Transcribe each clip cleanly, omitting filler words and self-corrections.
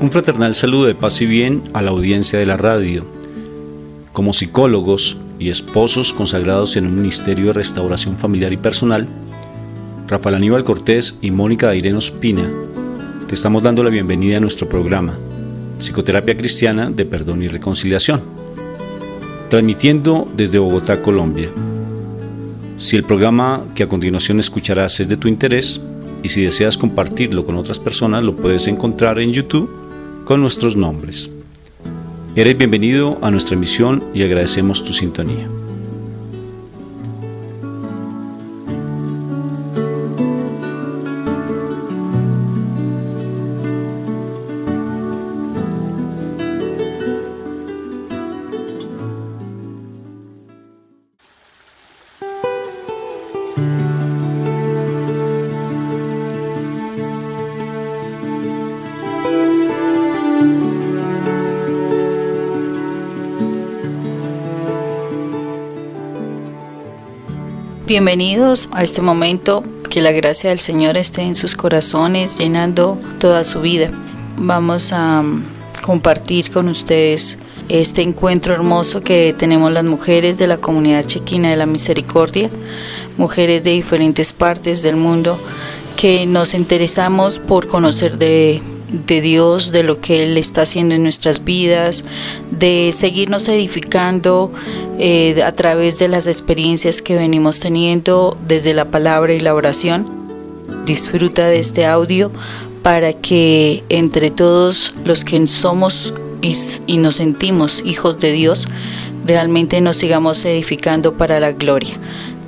Un fraternal saludo de paz y bien a la audiencia de la radio. Como psicólogos y esposos consagrados en un ministerio de restauración familiar y personal, Rafael Aníbal Cortés y Mónica Dairén Ospina, te estamos dando la bienvenida a nuestro programa Psicoterapia Cristiana de Perdón y Reconciliación, transmitiendo desde Bogotá, Colombia. Si el programa que a continuación escucharás es de tu interés y si deseas compartirlo con otras personas, lo puedes encontrar en YouTube con nuestros nombres. Eres bienvenido a nuestra emisión y agradecemos tu sintonía. Bienvenidos a este momento, que la gracia del Señor esté en sus corazones, llenando toda su vida. Vamos a compartir con ustedes este encuentro hermoso que tenemos las mujeres de la comunidad chequina de la misericordia, mujeres de diferentes partes del mundo que nos interesamos por conocer de Dios, de lo que Él está haciendo en nuestras vidas, de seguirnos edificando a través de las experiencias que venimos teniendo desde la palabra y la oración. Disfruta de este audio para que entre todos los que somos y nos sentimos hijos de Dios, realmente nos sigamos edificando para la gloria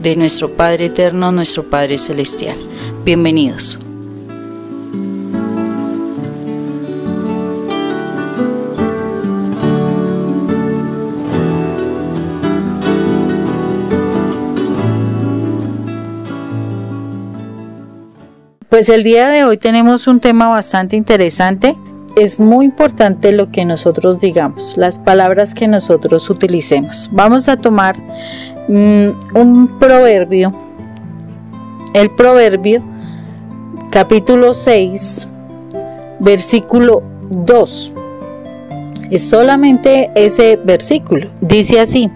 de nuestro Padre eterno, nuestro Padre celestial. Bienvenidos. Pues el día de hoy tenemos un tema bastante interesante. Es muy importante lo que nosotros digamos, las palabras que nosotros utilicemos. Vamos a tomar un proverbio, el proverbio capítulo 6, versículo 2. Es solamente ese versículo. Dice así,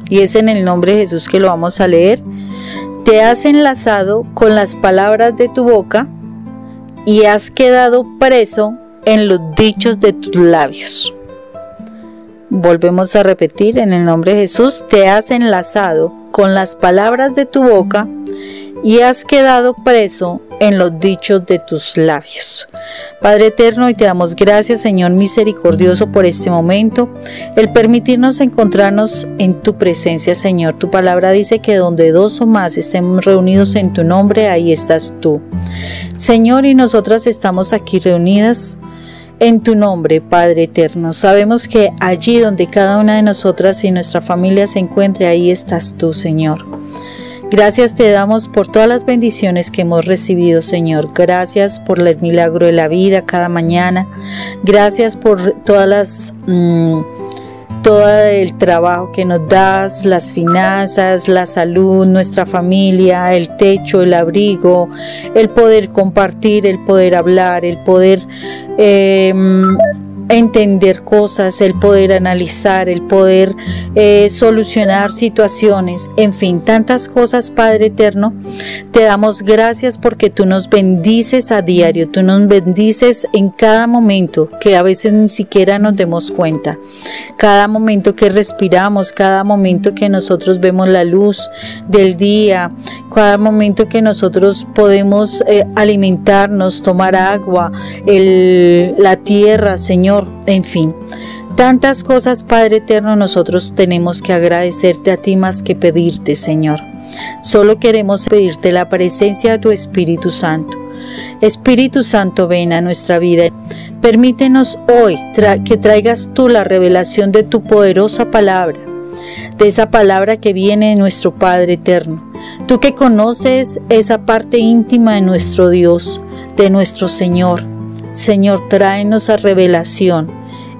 y es en el nombre de Jesús que lo vamos a leer. Te has enlazado con las palabras de tu boca y has quedado preso en los dichos de tus labios. Volvemos a repetir, en el nombre de Jesús, te has enlazado con las palabras de tu boca y has quedado preso en los dichos de tus labios. Padre eterno, y te damos gracias, Señor misericordioso, por este momento, el permitirnos encontrarnos en tu presencia, Señor. Tu palabra dice que donde dos o más estemos reunidos en tu nombre, ahí estás tú, Señor, y nosotras estamos aquí reunidas en tu nombre, Padre eterno. Sabemos que allí donde cada una de nosotras y nuestra familia se encuentre, ahí estás tú, Señor. Gracias te damos por todas las bendiciones que hemos recibido, Señor. Gracias por el milagro de la vida cada mañana. Gracias por todo el trabajo que nos das, las finanzas, la salud, nuestra familia, el techo, el abrigo, el poder compartir, el poder hablar, el poder entender cosas, el poder analizar, el poder solucionar situaciones, en fin, tantas cosas, Padre eterno. Te damos gracias porque tú nos bendices a diario, tú nos bendices en cada momento, que a veces ni siquiera nos demos cuenta, cada momento que respiramos, cada momento que nosotros vemos la luz del día, cada momento que nosotros podemos alimentarnos, tomar agua, la tierra, Señor. En fin, tantas cosas, Padre eterno, nosotros tenemos que agradecerte a ti más que pedirte, Señor. Solo queremos pedirte la presencia de tu Espíritu Santo. Espíritu Santo, ven a nuestra vida. Permítenos hoy que traigas tú la revelación de tu poderosa palabra, de esa palabra que viene de nuestro Padre eterno. Tú que conoces esa parte íntima de nuestro Dios, de nuestro Señor. Señor, tráenos a revelación,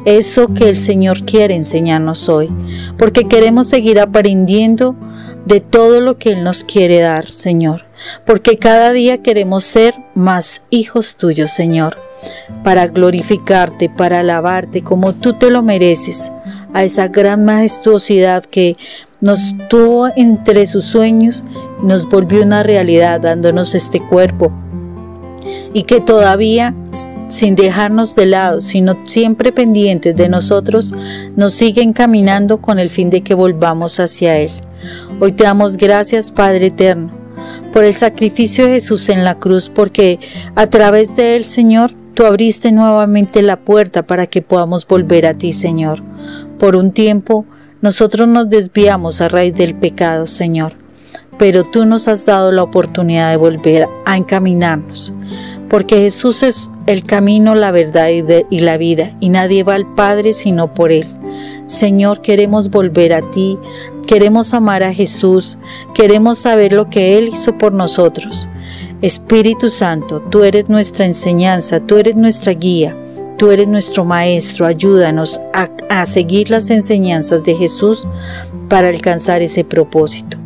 eso que el Señor quiere enseñarnos hoy, porque queremos seguir aprendiendo de todo lo que Él nos quiere dar, Señor, porque cada día queremos ser más hijos tuyos, Señor. para glorificarte, para alabarte como tú te lo mereces, a esa gran majestuosidad que nos tuvo entre sus sueños, nos volvió una realidad dándonos este cuerpo, y que todavía, sin dejarnos de lado, sino siempre pendientes de nosotros, nos sigue encaminando con el fin de que volvamos hacia Él. Hoy te damos gracias, Padre eterno, por el sacrificio de Jesús en la cruz, porque a través de Él, Señor, tú abriste nuevamente la puerta para que podamos volver a ti, Señor. Por un tiempo, nosotros nos desviamos a raíz del pecado, Señor, pero tú nos has dado la oportunidad de volver a encaminarnos, porque Jesús es el camino, la verdad y la vida, y nadie va al Padre sino por Él. Señor, queremos volver a ti, queremos amar a Jesús, queremos saber lo que Él hizo por nosotros. Espíritu Santo, tú eres nuestra enseñanza, tú eres nuestra guía, tú eres nuestro Maestro. Ayúdanos a seguir las enseñanzas de Jesús para alcanzar ese propósito.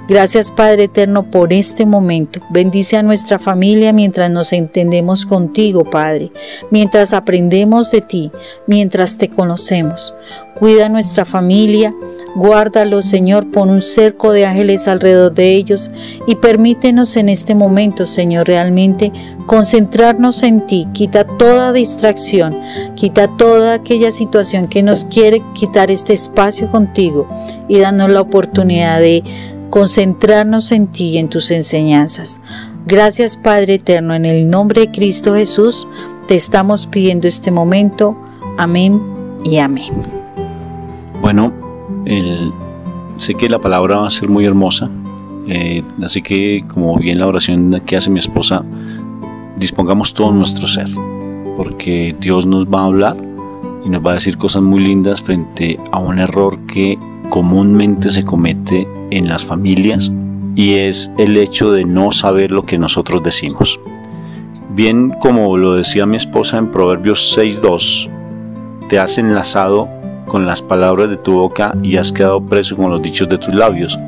Gracias, Padre eterno, por este momento. Bendice a nuestra familia mientras nos entendemos contigo, Padre, mientras aprendemos de ti, mientras te conocemos. Cuida a nuestra familia, guárdalo, Señor, pon un cerco de ángeles alrededor de ellos y permítenos en este momento, Señor, realmente concentrarnos en ti. Quita toda distracción, quita toda aquella situación que nos quiere quitar este espacio contigo y danos la oportunidad de concentrarnos en ti y en tus enseñanzas. Gracias, Padre eterno, en el nombre de Cristo Jesús te estamos pidiendo este momento. Amén y amén. Bueno, sé que la palabra va a ser muy hermosa, así que, como bien la oración que hace mi esposa, dispongamos todo nuestro ser, porque Dios nos va a hablar y nos va a decir cosas muy lindas frente a un error que comúnmente se comete en las familias, y es el hecho de no saber lo que nosotros decimos. Bien, como lo decía mi esposa en Proverbios 6:2, te has enlazado con las palabras de tu boca y has quedado preso con los dichos de tus labios.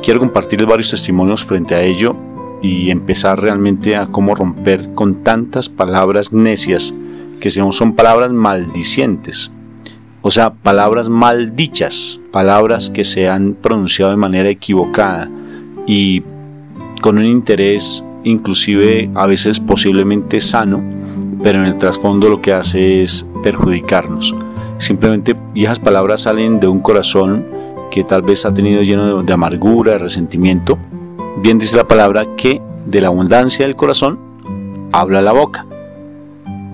Quiero compartirles varios testimonios frente a ello y empezar realmente a cómo romper con tantas palabras necias que son palabras maldicientes. O sea, palabras mal dichas, palabras que se han pronunciado de manera equivocada y con un interés inclusive a veces posiblemente sano, pero en el trasfondo lo que hace es perjudicarnos. Simplemente, y esas palabras salen de un corazón que tal vez ha tenido lleno de amargura, de resentimiento. Bien dice la palabra que de la abundancia del corazón habla la boca,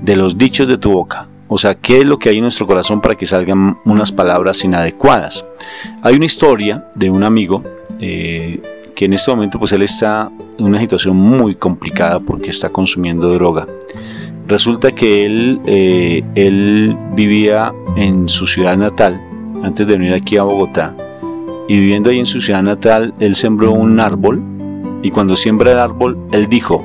de los dichos de tu boca. O sea, ¿qué es lo que hay en nuestro corazón para que salgan unas palabras inadecuadas? Hay una historia de un amigo que en este momento pues él está en una situación muy complicada porque está consumiendo droga. Resulta que él vivía en su ciudad natal antes de venir aquí a Bogotá, y viviendo ahí en su ciudad natal él sembró un árbol, y cuando siembra el árbol él dijo: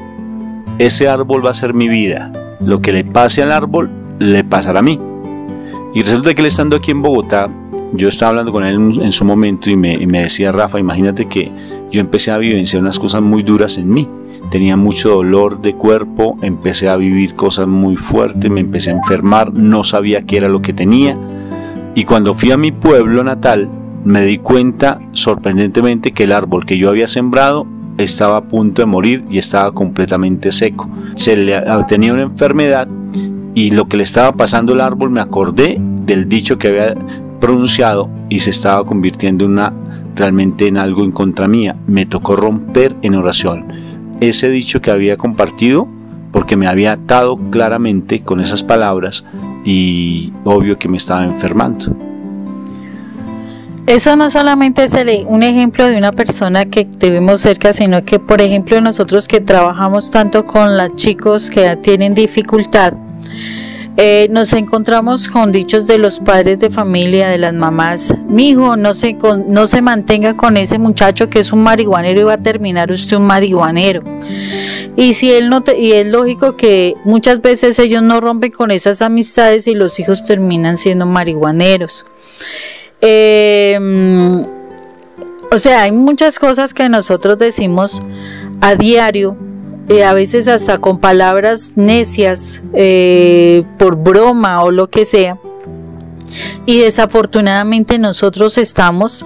ese árbol va a ser mi vida, lo que le pase al árbol le pasará a mí. Y resulta que él, estando aquí en Bogotá, yo estaba hablando con él en su momento y me decía: Rafa, imagínate que yo empecé a vivenciar unas cosas muy duras en mí, tenía mucho dolor de cuerpo, empecé a vivir cosas muy fuertes, me empecé a enfermar, no sabía qué era lo que tenía, y cuando fui a mi pueblo natal me di cuenta sorprendentemente que el árbol que yo había sembrado estaba a punto de morir y estaba completamente seco. Tenía una enfermedad, y lo que le estaba pasando al árbol, me acordé del dicho que había pronunciado y se estaba convirtiendo realmente en algo en contra mía. Me tocó romper en oración ese dicho que había compartido, porque me había atado claramente con esas palabras y obvio que me estaba enfermando. Eso no solamente es un ejemplo de una persona que tuvimos cerca, sino que, por ejemplo, nosotros que trabajamos tanto con los chicos que tienen dificultad, nos encontramos con dichos de los padres de familia, de las mamás: mijo, no se mantenga con ese muchacho que es un marihuanero y va a terminar usted un marihuanero. Y si él no y es lógico que muchas veces ellos no rompen con esas amistades y los hijos terminan siendo marihuaneros. O sea, hay muchas cosas que nosotros decimos a diario a veces hasta con palabras necias, por broma o lo que sea. Y desafortunadamente nosotros estamos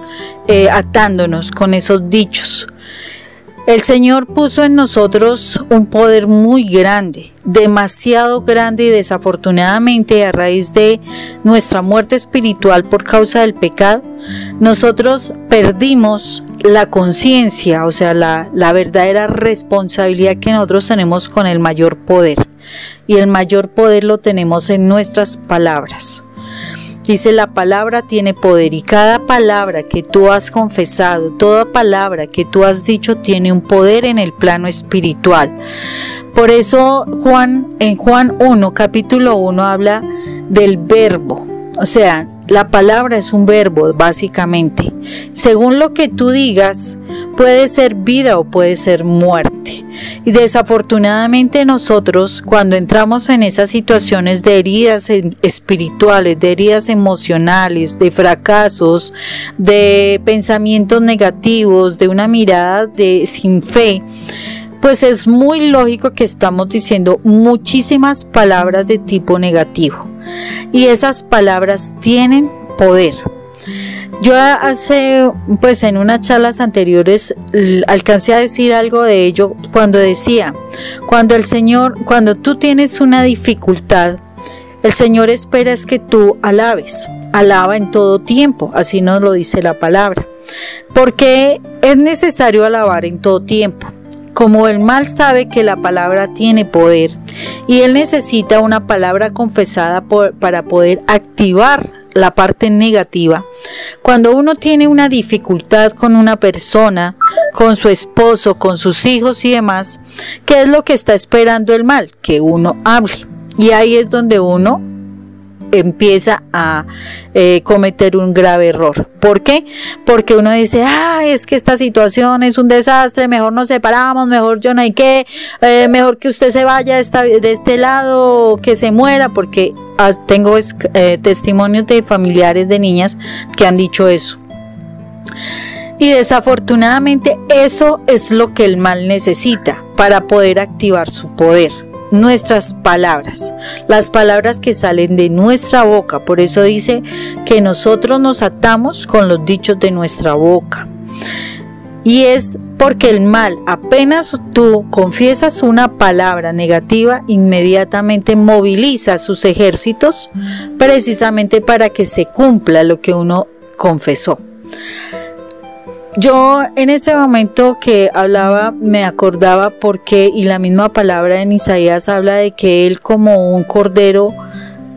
atándonos con esos dichos. El Señor puso en nosotros un poder muy grande, demasiado grande, y desafortunadamente a raíz de nuestra muerte espiritual por causa del pecado, nosotros perdimos la conciencia, o sea, la verdadera responsabilidad que nosotros tenemos con el mayor poder. Y el mayor poder lo tenemos en nuestras palabras. Dice, la palabra tiene poder, y cada palabra que tú has confesado, toda palabra que tú has dicho tiene un poder en el plano espiritual. Por eso en Juan 1, capítulo 1, habla del verbo. O sea, la palabra es un verbo, básicamente. Según lo que tú digas, puede ser vida o puede ser muerte. Y desafortunadamente nosotros, cuando entramos en esas situaciones de heridas espirituales, de heridas emocionales, de fracasos, de pensamientos negativos, de una mirada sin fe, pues es muy lógico que estamos diciendo muchísimas palabras de tipo negativo. Y esas palabras tienen poder. Yo pues en unas charlas anteriores alcancé a decir algo de ello cuando decía, cuando tú tienes una dificultad, el Señor espera es que tú alabes. Alaba en todo tiempo, así nos lo dice la palabra. Porque es necesario alabar en todo tiempo. Como el mal sabe que la palabra tiene poder y él necesita una palabra confesada para poder activar la parte negativa. Cuando uno tiene una dificultad con una persona, con su esposo, con sus hijos y demás, ¿qué es lo que está esperando el mal? Que uno hable. Y ahí es donde uno empieza a cometer un grave error. ¿Por qué? Porque uno dice, es que esta situación es un desastre, mejor nos separamos, mejor yo no hay que, mejor que usted se vaya de este lado, que se muera, porque tengo testimonios de familiares de niñas que han dicho eso. Y desafortunadamente eso es lo que el mal necesita para poder activar su poder. Nuestras palabras, las palabras que salen de nuestra boca. Por eso dice que nosotros nos atamos con los dichos de nuestra boca. Y es porque el mal, apenas tú confiesas una palabra negativa, inmediatamente moviliza sus ejércitos precisamente para que se cumpla lo que uno confesó. Yo en este momento que hablaba me acordaba porque, y la misma palabra en Isaías habla de que él como un cordero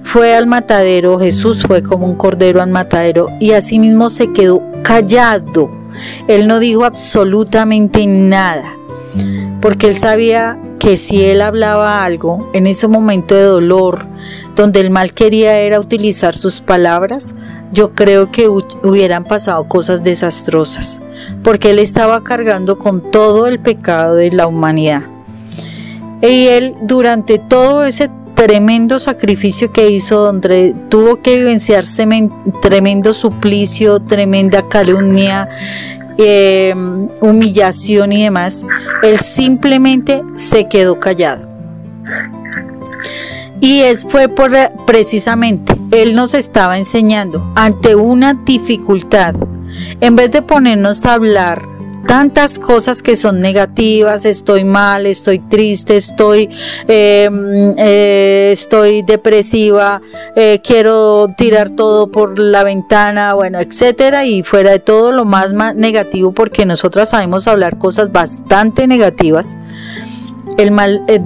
fue al matadero, Jesús fue como un cordero al matadero y asimismo se quedó callado. Él no dijo absolutamente nada, porque él sabía que si él hablaba algo en ese momento de dolor, donde el mal quería era utilizar sus palabras, yo creo que hubieran pasado cosas desastrosas, porque él estaba cargando con todo el pecado de la humanidad. Y él, durante todo ese tremendo sacrificio que hizo, donde tuvo que vivenciarse tremendo suplicio, tremenda calumnia, humillación y demás, él simplemente se quedó callado. Y fue precisamente, él nos estaba enseñando ante una dificultad, en vez de ponernos a hablar tantas cosas que son negativas, estoy mal, estoy triste, estoy depresiva, quiero tirar todo por la ventana, bueno, etcétera, y fuera de todo lo más negativo, porque nosotras sabemos hablar cosas bastante negativas.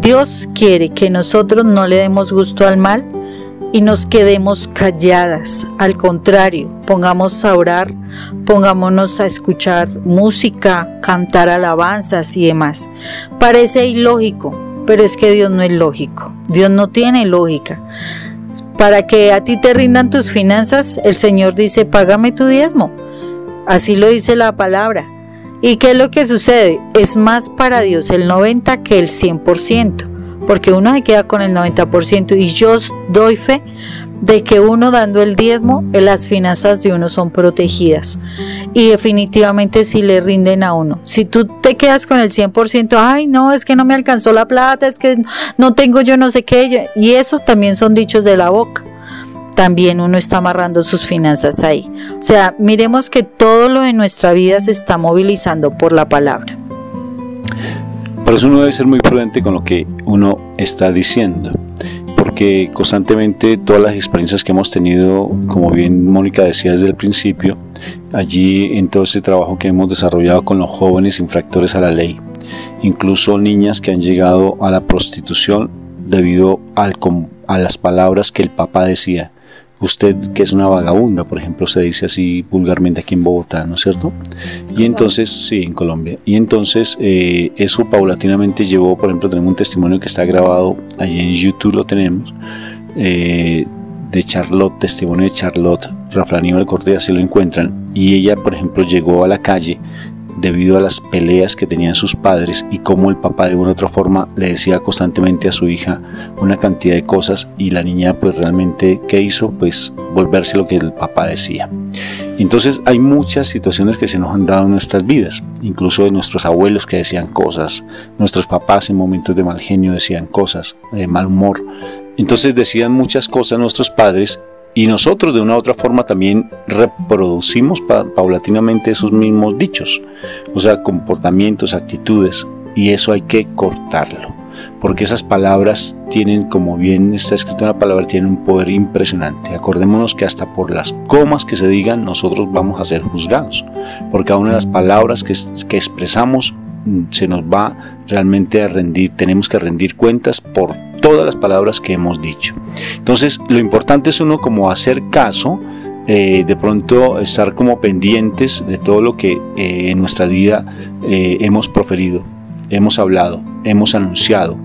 Dios quiere que nosotros no le demos gusto al mal y nos quedemos calladas. Al contrario, pongamos a orar, pongámonos a escuchar música, cantar alabanzas y demás. Parece ilógico, pero es que Dios no es lógico. Dios no tiene lógica. Para que a ti te rindan tus finanzas, el Señor dice, págame tu diezmo. Así lo dice la palabra. ¿Y qué es lo que sucede? Es más para Dios el 90% que el 100%, porque uno se queda con el 90%, y yo doy fe de que uno dando el diezmo, las finanzas de uno son protegidas y definitivamente si le rinden a uno. Si tú te quedas con el 100%, ay no, es que no me alcanzó la plata, es que no tengo yo no sé qué, y eso también son dichos de la boca. También uno está amarrando sus finanzas ahí. O sea, miremos que todo lo de nuestra vida se está movilizando por la palabra. Por eso uno debe ser muy prudente con lo que uno está diciendo, porque constantemente todas las experiencias que hemos tenido, como bien Mónica decía desde el principio, allí en todo ese trabajo que hemos desarrollado con los jóvenes infractores a la ley, incluso niñas que han llegado a la prostitución debido a las palabras que el papá decía. Usted que es una vagabunda, por ejemplo, se dice así vulgarmente aquí en Bogotá, ¿no es cierto? Y entonces, sí, en Colombia. Y entonces eso paulatinamente llevó, por ejemplo, tenemos un testimonio que está grabado allí en YouTube, lo tenemos, de Charlotte, testimonio de Charlotte, Rafael Aníbal Cortés, así lo encuentran. Y ella, por ejemplo, llegó a la calle debido a las peleas que tenían sus padres y cómo el papá de una u otra forma le decía constantemente a su hija una cantidad de cosas, y la niña pues realmente ¿qué hizo? Pues volverse lo que el papá decía. Entonces hay muchas situaciones que se nos han dado en nuestras vidas, incluso de nuestros abuelos que decían cosas, nuestros papás en momentos de mal genio decían cosas, de mal humor. Entonces decían muchas cosas nuestros padres, y nosotros de una u otra forma también reproducimos paulatinamente esos mismos dichos, o sea, comportamientos, actitudes, y eso hay que cortarlo, porque esas palabras tienen, como bien está escrito en la palabra, tienen un poder impresionante. Acordémonos que hasta por las comas que se digan nosotros vamos a ser juzgados, porque cada una de las palabras que expresamos se nos va realmente a rendir, tenemos que rendir cuentas por todas las palabras que hemos dicho. Entonces lo importante es uno como hacer caso, de pronto estar como pendientes de todo lo que en nuestra vida hemos proferido, hemos hablado, hemos anunciado,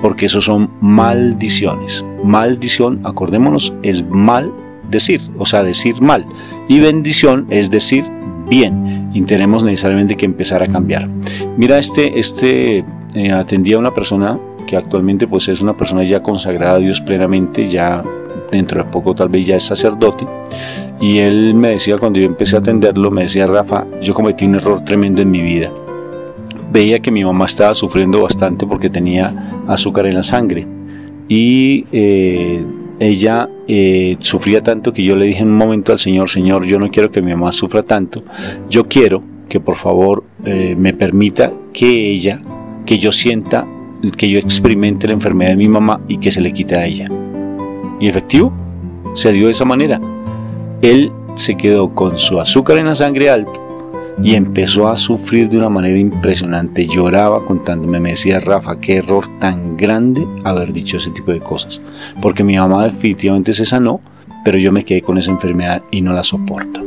porque eso son maldiciones. Maldición, acordémonos, es mal decir, o sea, decir mal, y bendición es decir bien, y tenemos necesariamente que empezar a cambiar. Mira, atendía a una persona que actualmente pues es una persona ya consagrada a Dios plenamente, ya dentro de poco tal vez ya es sacerdote, y él me decía, cuando yo empecé a atenderlo, me decía: Rafa, yo cometí un error tremendo en mi vida. Veía que mi mamá estaba sufriendo bastante porque tenía azúcar en la sangre, y ella sufría tanto que yo le dije en un momento al Señor: Señor, yo no quiero que mi mamá sufra tanto, yo quiero que por favor me permita que yo sienta, que yo experimente la enfermedad de mi mamá y que se le quite a ella. Y efectivo, se dio de esa manera. Él se quedó con su azúcar en la sangre alto y empezó a sufrir de una manera impresionante. Lloraba contándome, me decía: Rafa, qué error tan grande haber dicho ese tipo de cosas, porque mi mamá definitivamente se sanó, pero yo me quedé con esa enfermedad y no la soporto.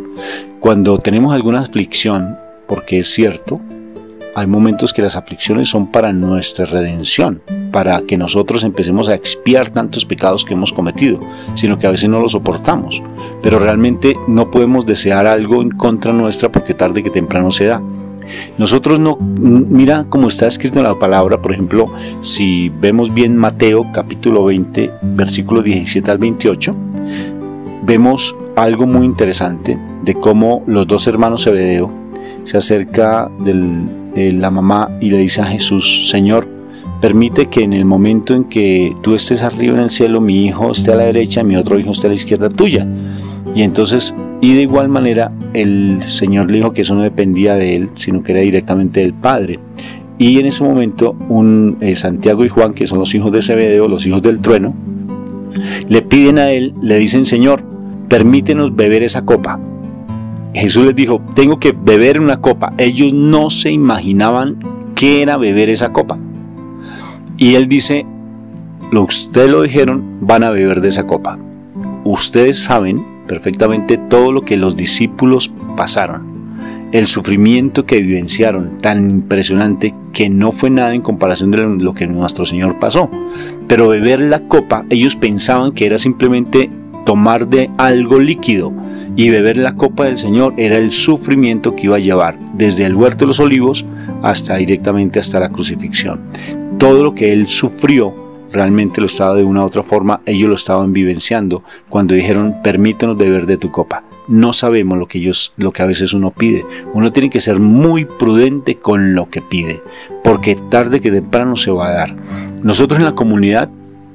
Cuando tenemos alguna aflicción, porque es cierto, hay momentos que las aflicciones son para nuestra redención, para que nosotros empecemos a expiar tantos pecados que hemos cometido, sino que a veces no lo soportamos, pero realmente no podemos desear algo en contra nuestra, porque tarde que temprano se da. Nosotros no, mira como está escrito en la palabra, por ejemplo, si vemos bien Mateo capítulo 20, versículos 17 al 28, vemos algo muy interesante de cómo los dos hermanos Zebedeo se acerca de la mamá y le dice a Jesús: Señor, permite que en el momento en que tú estés arriba en el cielo, mi hijo esté a la derecha, mi otro hijo esté a la izquierda tuya. Y entonces, y de igual manera, el Señor le dijo que eso no dependía de él, sino que era directamente del Padre. Y en ese momento, Santiago y Juan, que son los hijos de Zebedeo, los hijos del trueno, le piden a él, le dicen: Señor, permítenos beber esa copa. Jesús les dijo: tengo que beber una copa. Ellos no se imaginaban qué era beber esa copa. Y él dice: ustedes lo dijeron, van a beber de esa copa. Ustedes saben perfectamente todo lo que los discípulos pasaron, el sufrimiento que vivenciaron, tan impresionante que no fue nada en comparación de lo que nuestro Señor pasó. Pero beber la copa, ellos pensaban que era simplemente tomar de algo líquido, y beber la copa del Señor era el sufrimiento que iba a llevar desde el huerto de los olivos hasta directamente hasta la crucifixión. Todo lo que él sufrió realmente lo estaba de una u otra forma, ellos lo estaban vivenciando cuando dijeron: permítanos beber de tu copa. No sabemos lo que a veces uno pide. Uno tiene que ser muy prudente con lo que pide, porque tarde que temprano se va a dar. Nosotros en la comunidad,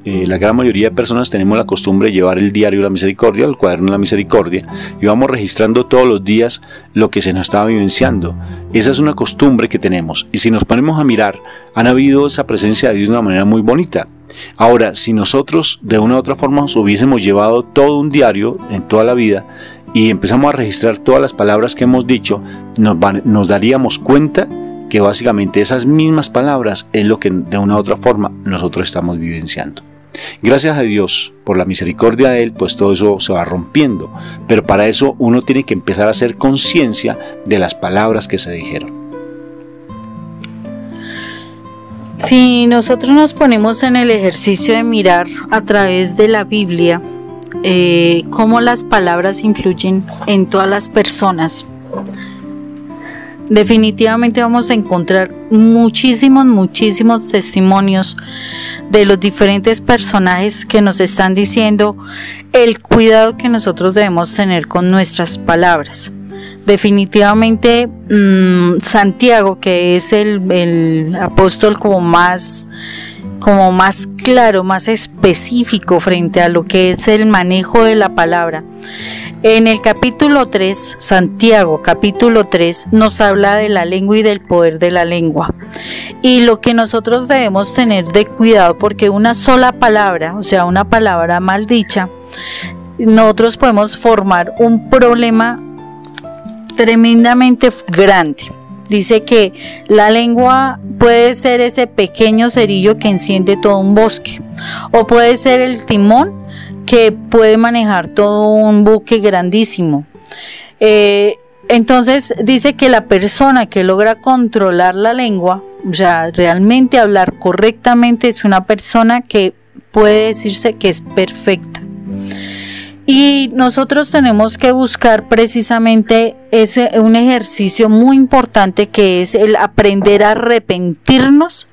la gran mayoría de personas tenemos la costumbre de llevar el diario de la misericordia, el cuaderno de la misericordia, y vamos registrando todos los días lo que se nos estaba vivenciando. Esa es una costumbre que tenemos, y si nos ponemos a mirar, han habido esa presencia de Dios de una manera muy bonita. Ahora, si nosotros de una u otra forma hubiésemos llevado todo un diario en toda la vida y empezamos a registrar todas las palabras que hemos dicho, nos daríamos cuenta que básicamente esas mismas palabras es lo que de una u otra forma nosotros estamos vivenciando. Gracias a Dios por la misericordia de Él, pues todo eso se va rompiendo, pero para eso uno tiene que empezar a hacer conciencia de las palabras que se dijeron. Si nosotros nos ponemos en el ejercicio de mirar a través de la Biblia cómo las palabras influyen en todas las personas, definitivamente vamos a encontrar muchísimos testimonios de los diferentes personajes que nos están diciendo el cuidado que nosotros debemos tener con nuestras palabras. Definitivamente Santiago, que es el apóstol como más claro, más específico frente a lo que es el manejo de la palabra. En el capítulo 3, Santiago capítulo 3, nos habla de la lengua y del poder de la lengua. Y lo que nosotros debemos tener de cuidado, porque una sola palabra, o sea, una palabra mal dicha, nosotros podemos formar un problema tremendamente grande. Dice que la lengua puede ser ese pequeño cerillo que enciende todo un bosque, o puede ser el timón que puede manejar todo un buque grandísimo. Entonces dice que la persona que logra controlar la lengua, o sea, realmente hablar correctamente, es una persona que puede decirse que es perfecta. Y nosotros tenemos que buscar precisamente un ejercicio muy importante, que es el aprender a arrepentirnos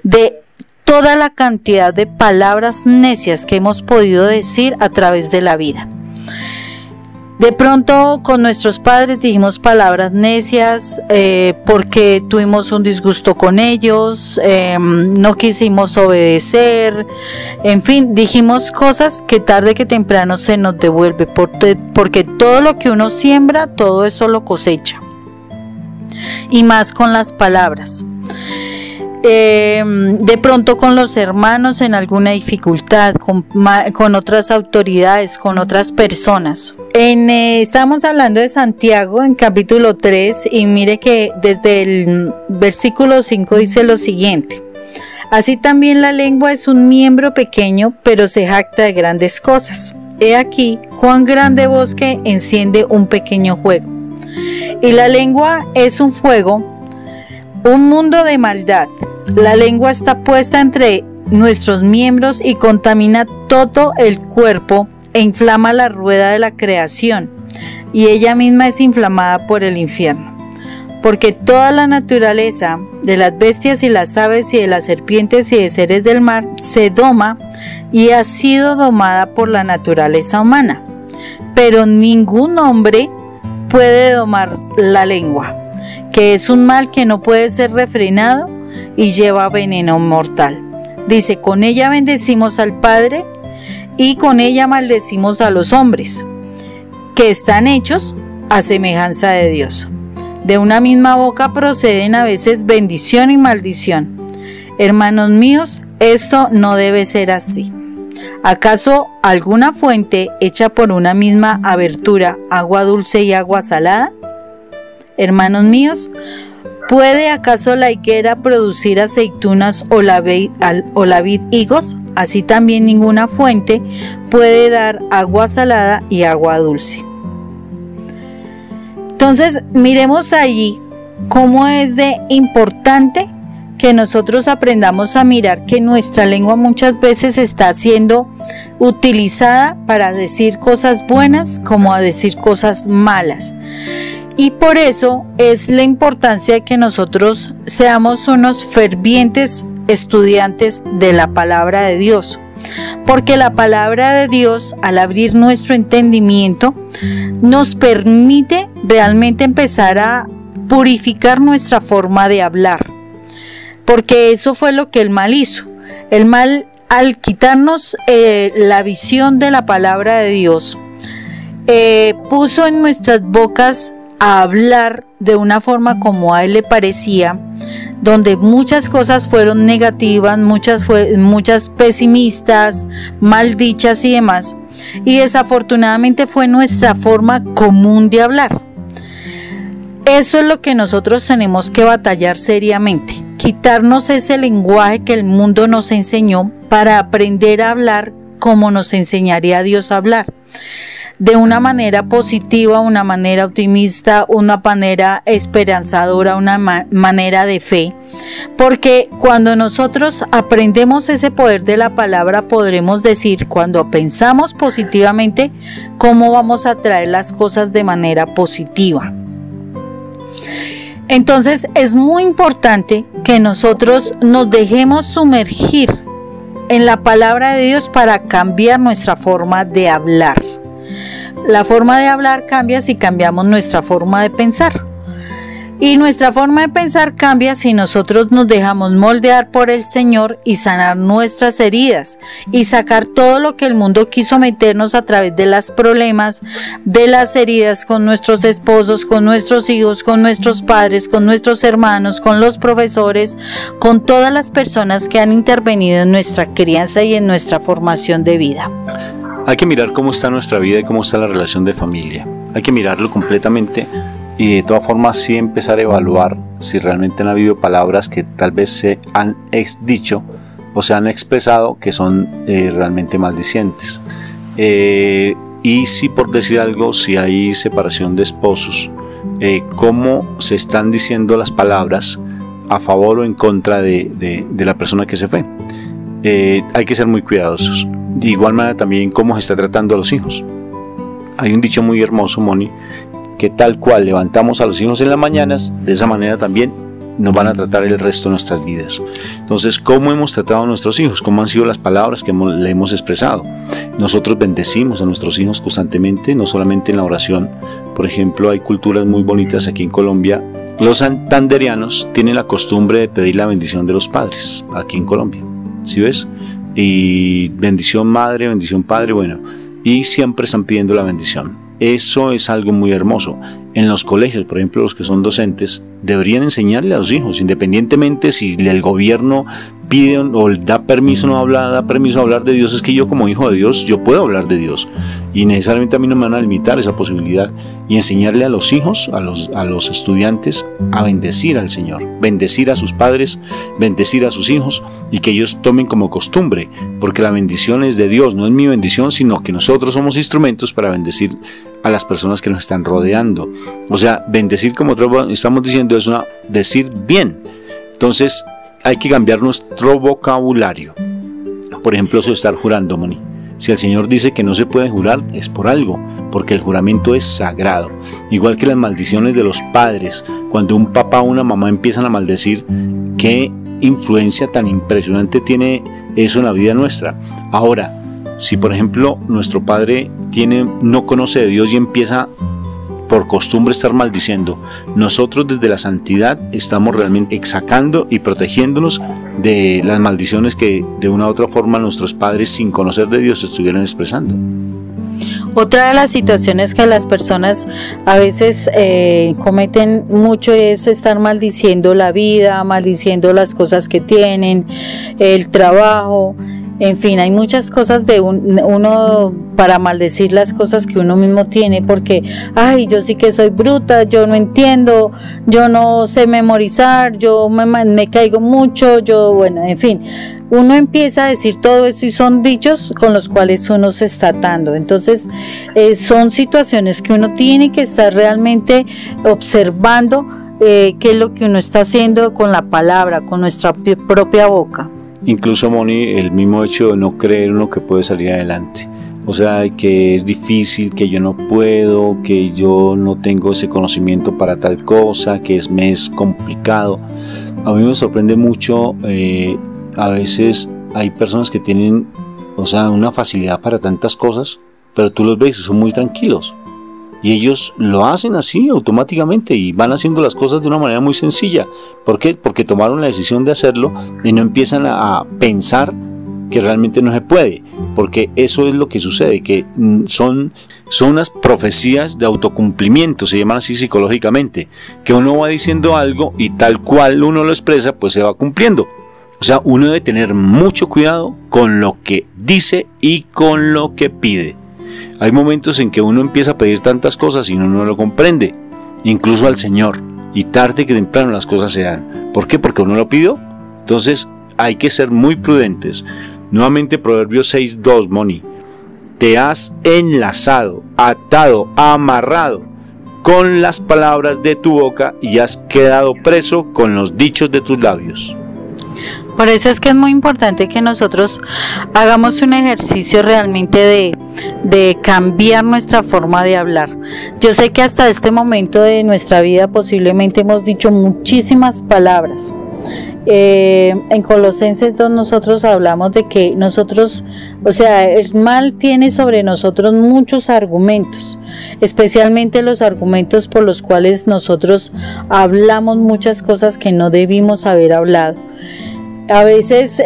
de toda la cantidad de palabras necias que hemos podido decir a través de la vida. De pronto con nuestros padres dijimos palabras necias porque tuvimos un disgusto con ellos, no quisimos obedecer, en fin, dijimos cosas que tarde que temprano se nos devuelve, porque todo lo que uno siembra, todo eso lo cosecha. Y más con las palabras. De pronto con los hermanos en alguna dificultad, con otras autoridades, con otras personas. Estamos hablando de Santiago en capítulo 3, y mire que desde el versículo 5 dice lo siguiente: así también la lengua es un miembro pequeño, pero se jacta de grandes cosas. He aquí cuán grande bosque enciende un pequeño fuego. Y la lengua es un fuego, un mundo de maldad. La lengua está puesta entre nuestros miembros y contamina todo el cuerpo e inflama la rueda de la creación, y ella misma es inflamada por el infierno. Porque toda la naturaleza de las bestias y las aves y de las serpientes y de seres del mar se doma y ha sido domada por la naturaleza humana. Pero ningún hombre puede domar la lengua, que es un mal que no puede ser refrenado y lleva veneno mortal. Dice: con ella bendecimos al Padre y con ella maldecimos a los hombres, que están hechos a semejanza de Dios. De una misma boca proceden a veces bendición y maldición. Hermanos míos, esto no debe ser así. ¿Acaso alguna fuente hecha por una misma abertura, agua dulce y agua salada? Hermanos míos, ¿puede acaso la higuera producir aceitunas o la vid higos? Así también ninguna fuente puede dar agua salada y agua dulce. Entonces, miremos allí cómo es de importante que nosotros aprendamos a mirar que nuestra lengua muchas veces está siendo utilizada para decir cosas buenas como a decir cosas malas. Y por eso es la importancia de que nosotros seamos unos fervientes estudiantes de la palabra de Dios. Porque la palabra de Dios, al abrir nuestro entendimiento, nos permite realmente empezar a purificar nuestra forma de hablar. Porque eso fue lo que el mal hizo. El mal, al quitarnos la visión de la palabra de Dios, puso en nuestras bocas a hablar de una forma como a él le parecía, donde muchas cosas fueron negativas, muchas pesimistas, maldichas y demás. Y desafortunadamente fue nuestra forma común de hablar. Eso es lo que nosotros tenemos que batallar seriamente. Quitarnos ese lenguaje que el mundo nos enseñó para aprender a hablar como nos enseñaría Dios a hablar. De una manera positiva, una manera optimista, una manera esperanzadora, una manera de fe. Porque cuando nosotros aprendemos ese poder de la palabra, podremos decir, cuando pensamos positivamente, cómo vamos a traer las cosas de manera positiva. Entonces es muy importante que nosotros nos dejemos sumergir en la palabra de Dios para cambiar nuestra forma de hablar. La forma de hablar cambia si cambiamos nuestra forma de pensar. Y nuestra forma de pensar cambia si nosotros nos dejamos moldear por el Señor y sanar nuestras heridas y sacar todo lo que el mundo quiso meternos a través de los problemas, de las heridas con nuestros esposos, con nuestros hijos, con nuestros padres, con nuestros hermanos, con los profesores, con todas las personas que han intervenido en nuestra crianza y en nuestra formación de vida. Hay que mirar cómo está nuestra vida y cómo está la relación de familia. Hay que mirarlo completamente y de todas formas sí empezar a evaluar si realmente han habido palabras que tal vez se han dicho o se han expresado que son realmente maldicientes. Y si por decir algo, si hay separación de esposos, cómo se están diciendo las palabras a favor o en contra de la persona que se fue. Hay que ser muy cuidadosos. De igual manera también cómo se está tratando a los hijos. Hay un dicho muy hermoso, Moni, que tal cual levantamos a los hijos en las mañanas, de esa manera también nos van a tratar el resto de nuestras vidas. Entonces, ¿cómo hemos tratado a nuestros hijos? ¿Cómo han sido las palabras que le hemos expresado? Nosotros bendecimos a nuestros hijos constantemente, no solamente en la oración. Por ejemplo, hay culturas muy bonitas aquí en Colombia. Los santanderianos tienen la costumbre de pedir la bendición de los padres, aquí en Colombia. ¿Sí ves? Y bendición madre, bendición padre, bueno, y siempre están pidiendo la bendición. Eso es algo muy hermoso. En los colegios, por ejemplo, los que son docentes deberían enseñarle a los hijos, independientemente si el gobierno pide o da permiso da permiso a hablar de Dios. Es que yo como hijo de Dios, yo puedo hablar de Dios y necesariamente a mí no me van a limitar esa posibilidad, y enseñarle a los hijos, a los estudiantes a bendecir al Señor, bendecir a sus padres, bendecir a sus hijos, y que ellos tomen como costumbre, porque la bendición es de Dios, no es mi bendición, sino que nosotros somos instrumentos para bendecir a las personas que nos están rodeando. O sea, bendecir, como estamos diciendo, es decir bien. Entonces hay que cambiar nuestro vocabulario. Por ejemplo, eso de estar jurando, Moni. Si el Señor dice que no se puede jurar, es por algo, porque el juramento es sagrado. Igual que las maldiciones de los padres, cuando un papá o una mamá empiezan a maldecir, qué influencia tan impresionante tiene eso en la vida nuestra. Ahora, si por ejemplo nuestro padre no conoce de Dios y empieza por costumbre estar maldiciendo, nosotros desde la santidad estamos realmente sacando y protegiéndonos de las maldiciones que de una u otra forma nuestros padres, sin conocer de Dios, estuvieran expresando. Otra de las situaciones que las personas a veces cometen mucho es estar maldiciendo la vida, maldiciendo las cosas que tienen, el trabajo. En fin, hay muchas cosas de uno para maldecir las cosas que uno mismo tiene, porque, ay, yo sí que soy bruta, yo no entiendo, yo no sé memorizar, yo me caigo mucho, bueno, en fin. Uno empieza a decir todo eso y son dichos con los cuales uno se está atando. Entonces, son situaciones que uno tiene que estar realmente observando qué es lo que uno está haciendo con la palabra, con nuestra propia boca. Incluso, Moni, el mismo hecho de no creer uno que puede salir adelante. O sea, que es difícil, que yo no puedo, que yo no tengo ese conocimiento para tal cosa, que me es complicado. A mí me sorprende mucho a veces hay personas que tienen, o sea, una facilidad para tantas cosas, pero tú los ves y son muy tranquilos. Y ellos lo hacen así automáticamente y van haciendo las cosas de una manera muy sencilla. ¿Por qué? Porque tomaron la decisión de hacerlo y no empiezan a pensar que realmente no se puede. Porque eso es lo que sucede, que son unas profecías de autocumplimiento, se llaman así psicológicamente, que uno va diciendo algo y tal cual uno lo expresa, pues se va cumpliendo. O sea, uno debe tener mucho cuidado con lo que dice y con lo que pide. Hay momentos en que uno empieza a pedir tantas cosas y uno no lo comprende, incluso al Señor, y tarde que temprano las cosas se dan. ¿Por qué? Porque uno lo pidió. Entonces hay que ser muy prudentes. Nuevamente Proverbios 6:2, Moni. Te has enlazado, atado, amarrado con las palabras de tu boca y has quedado preso con los dichos de tus labios. Por eso es que es muy importante que nosotros hagamos un ejercicio realmente de cambiar nuestra forma de hablar. Yo sé que hasta este momento de nuestra vida posiblemente hemos dicho muchísimas palabras. En Colosenses 2 nosotros hablamos de que nosotros, o sea, el mal tiene sobre nosotros muchos argumentos, especialmente los argumentos por los cuales nosotros hablamos muchas cosas que no debimos haber hablado. A veces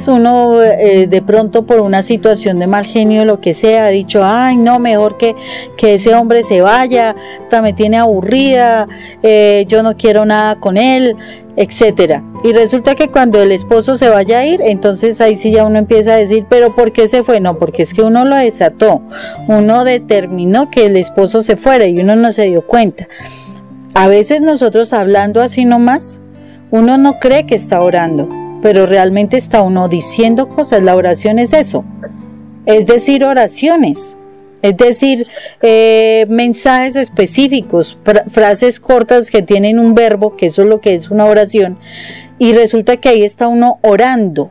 uno de pronto por una situación de mal genio, lo que sea, ha dicho, ay no, mejor que ese hombre se vaya, me tiene aburrida, yo no quiero nada con él, etcétera. Y resulta que cuando el esposo se vaya a ir, entonces ahí sí ya uno empieza a decir, pero ¿por qué se fue? No, porque es que uno lo desató, uno determinó que el esposo se fuera y uno no se dio cuenta. A veces nosotros hablando así nomás, uno no cree que está orando, pero realmente está uno diciendo cosas. La oración es eso, es decir oraciones, es decir mensajes específicos, frases cortas que tienen un verbo, que eso es lo que es una oración, y resulta que ahí está uno orando,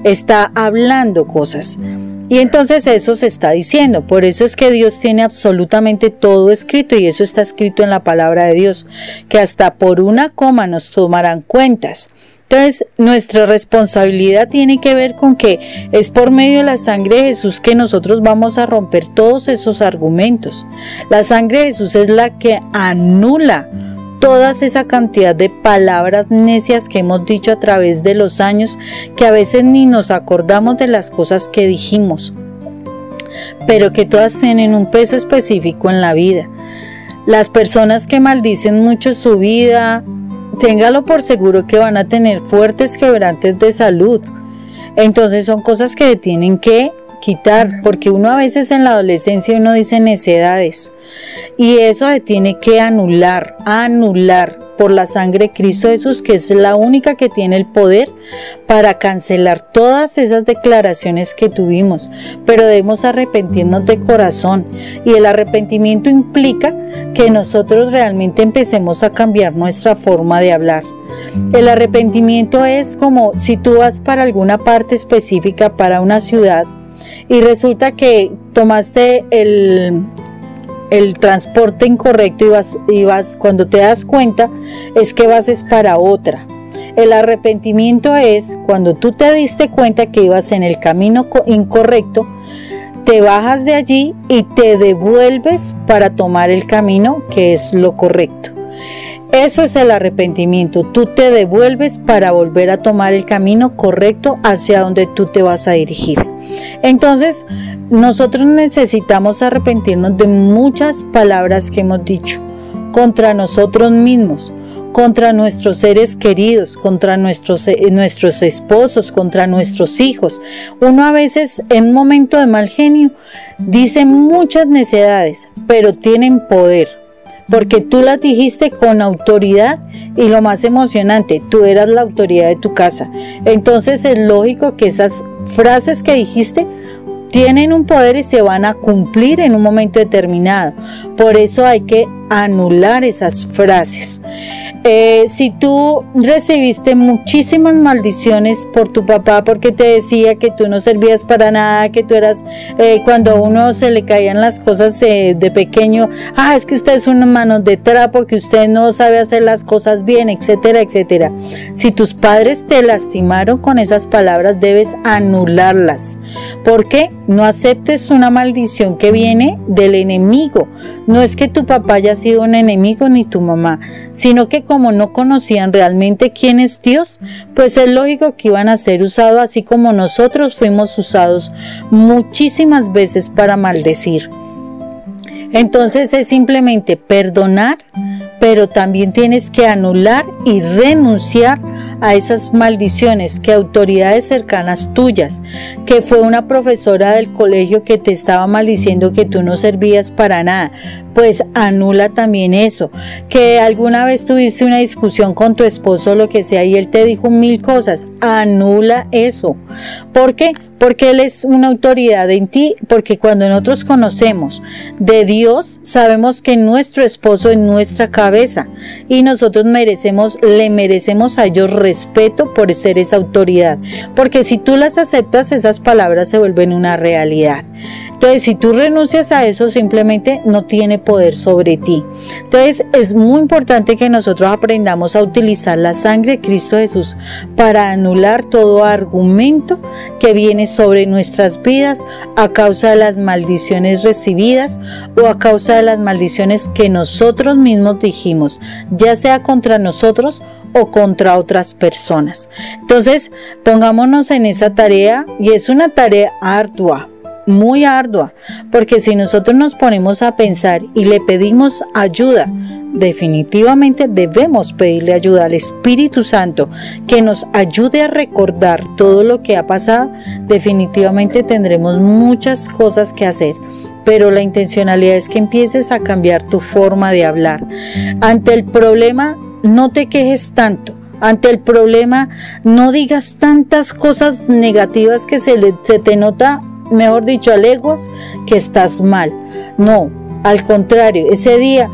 está hablando cosas. Y entonces eso se está diciendo. Por eso es que Dios tiene absolutamente todo escrito, y eso está escrito en la palabra de Dios, que hasta por una coma nos tomarán cuentas. Entonces nuestra responsabilidad tiene que ver con que es por medio de la sangre de Jesús que nosotros vamos a romper todos esos argumentos. La sangre de Jesús es la que anula toda esa cantidad de palabras necias que hemos dicho a través de los años, que a veces ni nos acordamos de las cosas que dijimos, pero que todas tienen un peso específico en la vida. Las personas que maldicen mucho su vida, téngalo por seguro que van a tener fuertes quebrantes de salud. Entonces son cosas que tienen que quitar, porque uno a veces en la adolescencia uno dice necedades, y eso se tiene que anular por la sangre de Cristo Jesús, que es la única que tiene el poder para cancelar todas esas declaraciones que tuvimos. Pero debemos arrepentirnos de corazón, y el arrepentimiento implica que nosotros realmente empecemos a cambiar nuestra forma de hablar. El arrepentimiento es como si tú vas para alguna parte específica, para una ciudad, y resulta que tomaste el transporte incorrecto y vas, cuando te das cuenta es que vas es para otra. El arrepentimiento es cuando tú te diste cuenta que ibas en el camino incorrecto, te bajas de allí y te devuelves para tomar el camino que es lo correcto. Eso es el arrepentimiento. Tú te devuelves para volver a tomar el camino correcto hacia donde tú te vas a dirigir. Entonces, nosotros necesitamos arrepentirnos de muchas palabras que hemos dicho contra nosotros mismos, contra nuestros seres queridos, contra nuestros esposos, contra nuestros hijos. Uno a veces en un momento de mal genio dice muchas necedades, pero tienen poder, porque tú las dijiste con autoridad, y lo más emocionante, tú eras la autoridad de tu casa. Entonces es lógico que esas frases que dijiste tienen un poder y se van a cumplir en un momento determinado. Por eso hay que anular esas frases. Si tú recibiste muchísimas maldiciones por tu papá porque te decía que tú no servías para nada, que tú eras, cuando a uno se le caían las cosas de pequeño, es que usted es una mano de trapo, que usted no sabe hacer las cosas bien, etcétera, etcétera. Si tus padres te lastimaron con esas palabras, debes anularlas. ¿Por qué? No aceptes una maldición que viene del enemigo. No es que tu papá haya sido un enemigo ni tu mamá, sino que como no conocían realmente quién es Dios, pues es lógico que iban a ser usados así como nosotros fuimos usados muchísimas veces para maldecir. Entonces es simplemente perdonar, pero también tienes que anular y renunciar a esas maldiciones que autoridades cercanas tuyas, que fue una profesora del colegio que te estaba maldiciendo que tú no servías para nada, pues anula también eso. Que alguna vez tuviste una discusión con tu esposo o lo que sea y él te dijo 1000 cosas, anula eso. ¿Por qué? Porque Él es una autoridad en ti, porque cuando nosotros conocemos de Dios, sabemos que nuestro esposo es nuestra cabeza y nosotros le merecemos a ellos respeto por ser esa autoridad, porque si tú las aceptas, esas palabras se vuelven una realidad. Entonces, si tú renuncias a eso, simplemente no tiene poder sobre ti. Entonces, es muy importante que nosotros aprendamos a utilizar la sangre de Cristo Jesús para anular todo argumento que viene sobre nuestras vidas a causa de las maldiciones recibidas o a causa de las maldiciones que nosotros mismos dijimos, ya sea contra nosotros o contra otras personas. Entonces, pongámonos en esa tarea, y es una tarea ardua, muy ardua, porque si nosotros nos ponemos a pensar y le pedimos ayuda, definitivamente debemos pedirle ayuda al Espíritu Santo que nos ayude a recordar todo lo que ha pasado. Definitivamente tendremos muchas cosas que hacer, pero la intencionalidad es que empieces a cambiar tu forma de hablar. Ante el problema, no te quejes tanto. Ante el problema, no digas tantas cosas negativas que se te nota, mejor dicho, a leguas, que estás mal. No, al contrario, ese día,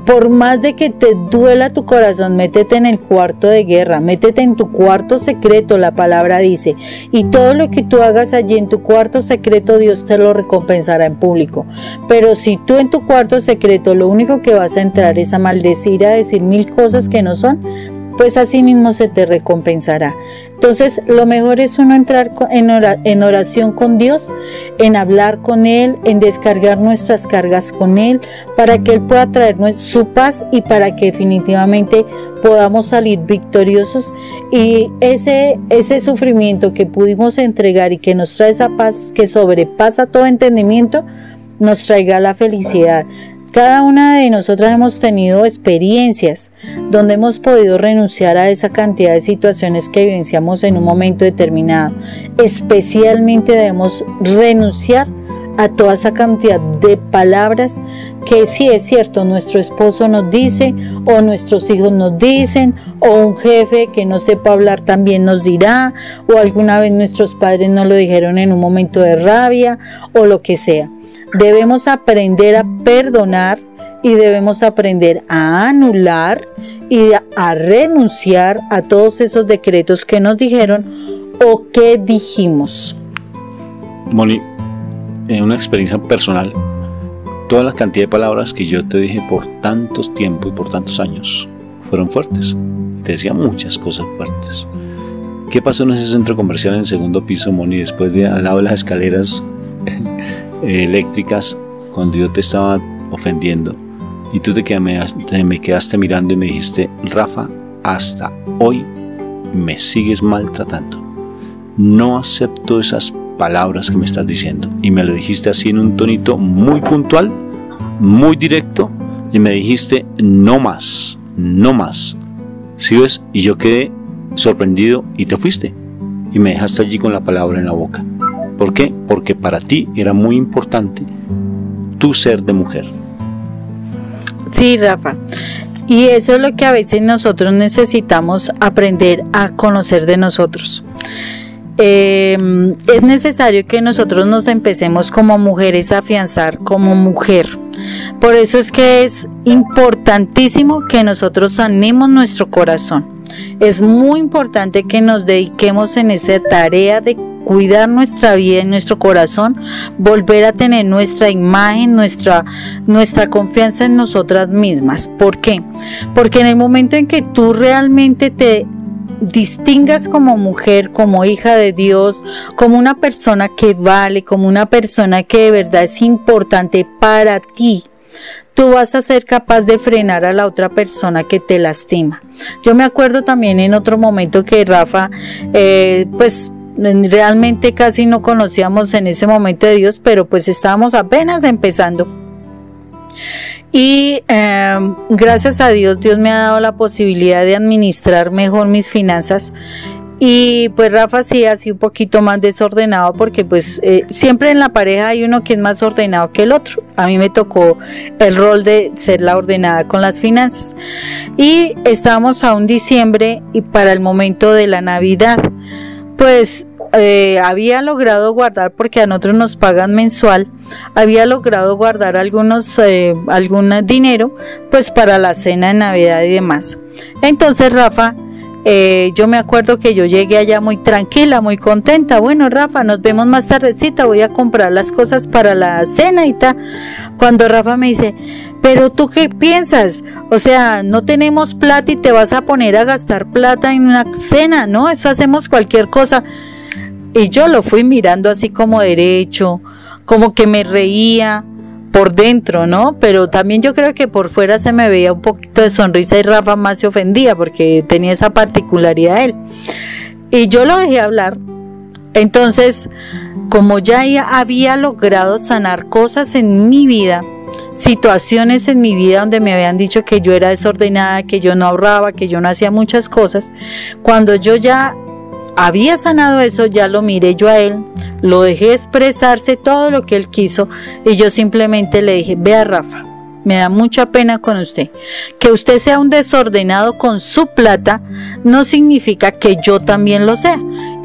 por más de que te duela tu corazón, métete en el cuarto de guerra, métete en tu cuarto secreto, la palabra dice, y todo lo que tú hagas allí en tu cuarto secreto, Dios te lo recompensará en público. Pero si tú en tu cuarto secreto lo único que vas a entrar es a maldecir, a decir 1000 cosas que no son, pues así mismo se te recompensará. Entonces, lo mejor es uno entrar en oración con Dios, en hablar con Él, en descargar nuestras cargas con Él, para que Él pueda traernos su paz y para que definitivamente podamos salir victoriosos, y ese sufrimiento que pudimos entregar y que nos trae esa paz que sobrepasa todo entendimiento, nos traiga la felicidad. Cada una de nosotras hemos tenido experiencias donde hemos podido renunciar a esa cantidad de situaciones que vivenciamos en un momento determinado. Especialmente debemos renunciar a toda esa cantidad de palabras que sí es cierto, nuestro esposo nos dice, o nuestros hijos nos dicen, o un jefe que no sepa hablar también nos dirá, o alguna vez nuestros padres nos lo dijeron en un momento de rabia, o lo que sea. Debemos aprender a perdonar y debemos aprender a anular y a renunciar a todos esos decretos que nos dijeron o que dijimos. Moni, en una experiencia personal, toda la cantidad de palabras que yo te dije por tantos tiempos y por tantos años fueron fuertes. Te decía muchas cosas fuertes. ¿Qué pasó en ese centro comercial en el segundo piso, Moni, después de al lado de las escaleras eléctricas, cuando yo te estaba ofendiendo y tú me quedaste mirando y me dijiste: Rafa, hasta hoy me sigues maltratando, no acepto esas palabras que me estás diciendo? Y me lo dijiste así en un tonito muy puntual, muy directo, y me dijiste: no más, no más. ¿Sí ves? Y yo quedé sorprendido y te fuiste y me dejaste allí con la palabra en la boca. ¿Por qué? Porque para ti era muy importante tu ser de mujer. Sí, Rafa. Y eso es lo que a veces nosotros necesitamos aprender a conocer de nosotros. Es necesario que nosotros nos empecemos como mujeres a afianzar como mujer, Por eso es que es importantísimo que nosotros sanemos nuestro corazón. Es muy importante que nos dediquemos en esa tarea de cuidar nuestra vida y nuestro corazón, volver a tener nuestra imagen, nuestra confianza en nosotras mismas. ¿Por qué? Porque en el momento en que tú realmente te distingas como mujer, como hija de Dios, como una persona que vale, como una persona que de verdad es importante para ti, tú vas a ser capaz de frenar a la otra persona que te lastima. Yo me acuerdo también en otro momento que Rafa, pues realmente casi no conocíamos en ese momento de Dios, pero pues estábamos apenas empezando. Y gracias a Dios, Dios me ha dado la posibilidad de administrar mejor mis finanzas. Y pues Rafa sí ha sido un poquito más desordenado porque pues siempre en la pareja hay uno que es más ordenado que el otro. A mí me tocó el rol de ser la ordenada con las finanzas. Y estábamos a un diciembre y para el momento de la Navidad, pues había logrado guardar, porque a nosotros nos pagan mensual, había logrado guardar algún dinero pues para la cena de Navidad y demás. Entonces Rafa, yo me acuerdo que yo llegué allá muy tranquila, muy contenta. Bueno, Rafa, nos vemos más tardecita, voy a comprar las cosas para la cena y tal. Cuando Rafa me dice, pero ¿tú qué piensas? O sea, no tenemos plata y te vas a poner a gastar plata en una cena, ¿no? Eso hacemos cualquier cosa. Y yo lo fui mirando así como derecho, como que me reía por dentro, ¿no? Pero también yo creo que por fuera se me veía un poquito de sonrisa y Rafa más se ofendía porque tenía esa particularidad él. Y yo lo dejé hablar. Entonces, como ya había logrado sanar cosas en mi vida, situaciones en mi vida donde me habían dicho que yo era desordenada, que yo no ahorraba, que yo no hacía muchas cosas, cuando yo ya había sanado eso, ya lo miré yo a él, lo dejé expresarse todo lo que él quiso y yo simplemente le dije, vea Rafa, me da mucha pena con usted, que usted sea un desordenado con su plata no significa que yo también lo sea,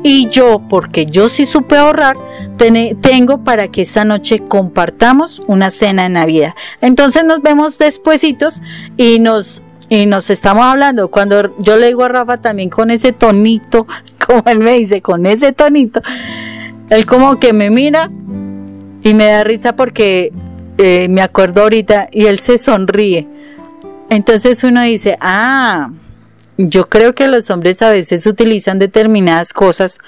y yo, porque yo sí supe ahorrar, tengo para que esta noche compartamos una cena de Navidad. Entonces nos vemos despuesitos y nos estamos hablando. Cuando yo le digo a Rafa también con ese tonito, como él me dice, con ese tonito, él como que me mira y me da risa porque me acuerdo ahorita y él se sonríe. Entonces uno dice, yo creo que los hombres a veces utilizan determinadas cosas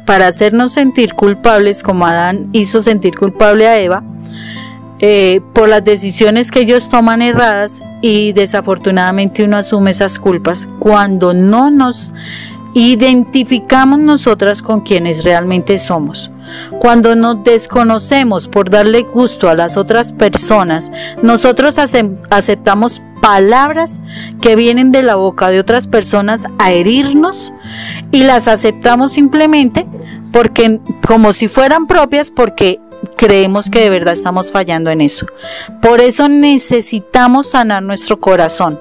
para hacernos sentir culpables, como Adán hizo sentir culpable a Eva, por las decisiones que ellos toman erradas, y desafortunadamente uno asume esas culpas cuando no nos identificamos nosotras con quienes realmente somos. Cuando nos desconocemos por darle gusto a las otras personas, nosotros aceptamos palabras que vienen de la boca de otras personas a herirnos y las aceptamos simplemente porque, como si fueran propias, porque creemos que de verdad estamos fallando en eso. Por eso necesitamos sanar nuestro corazón.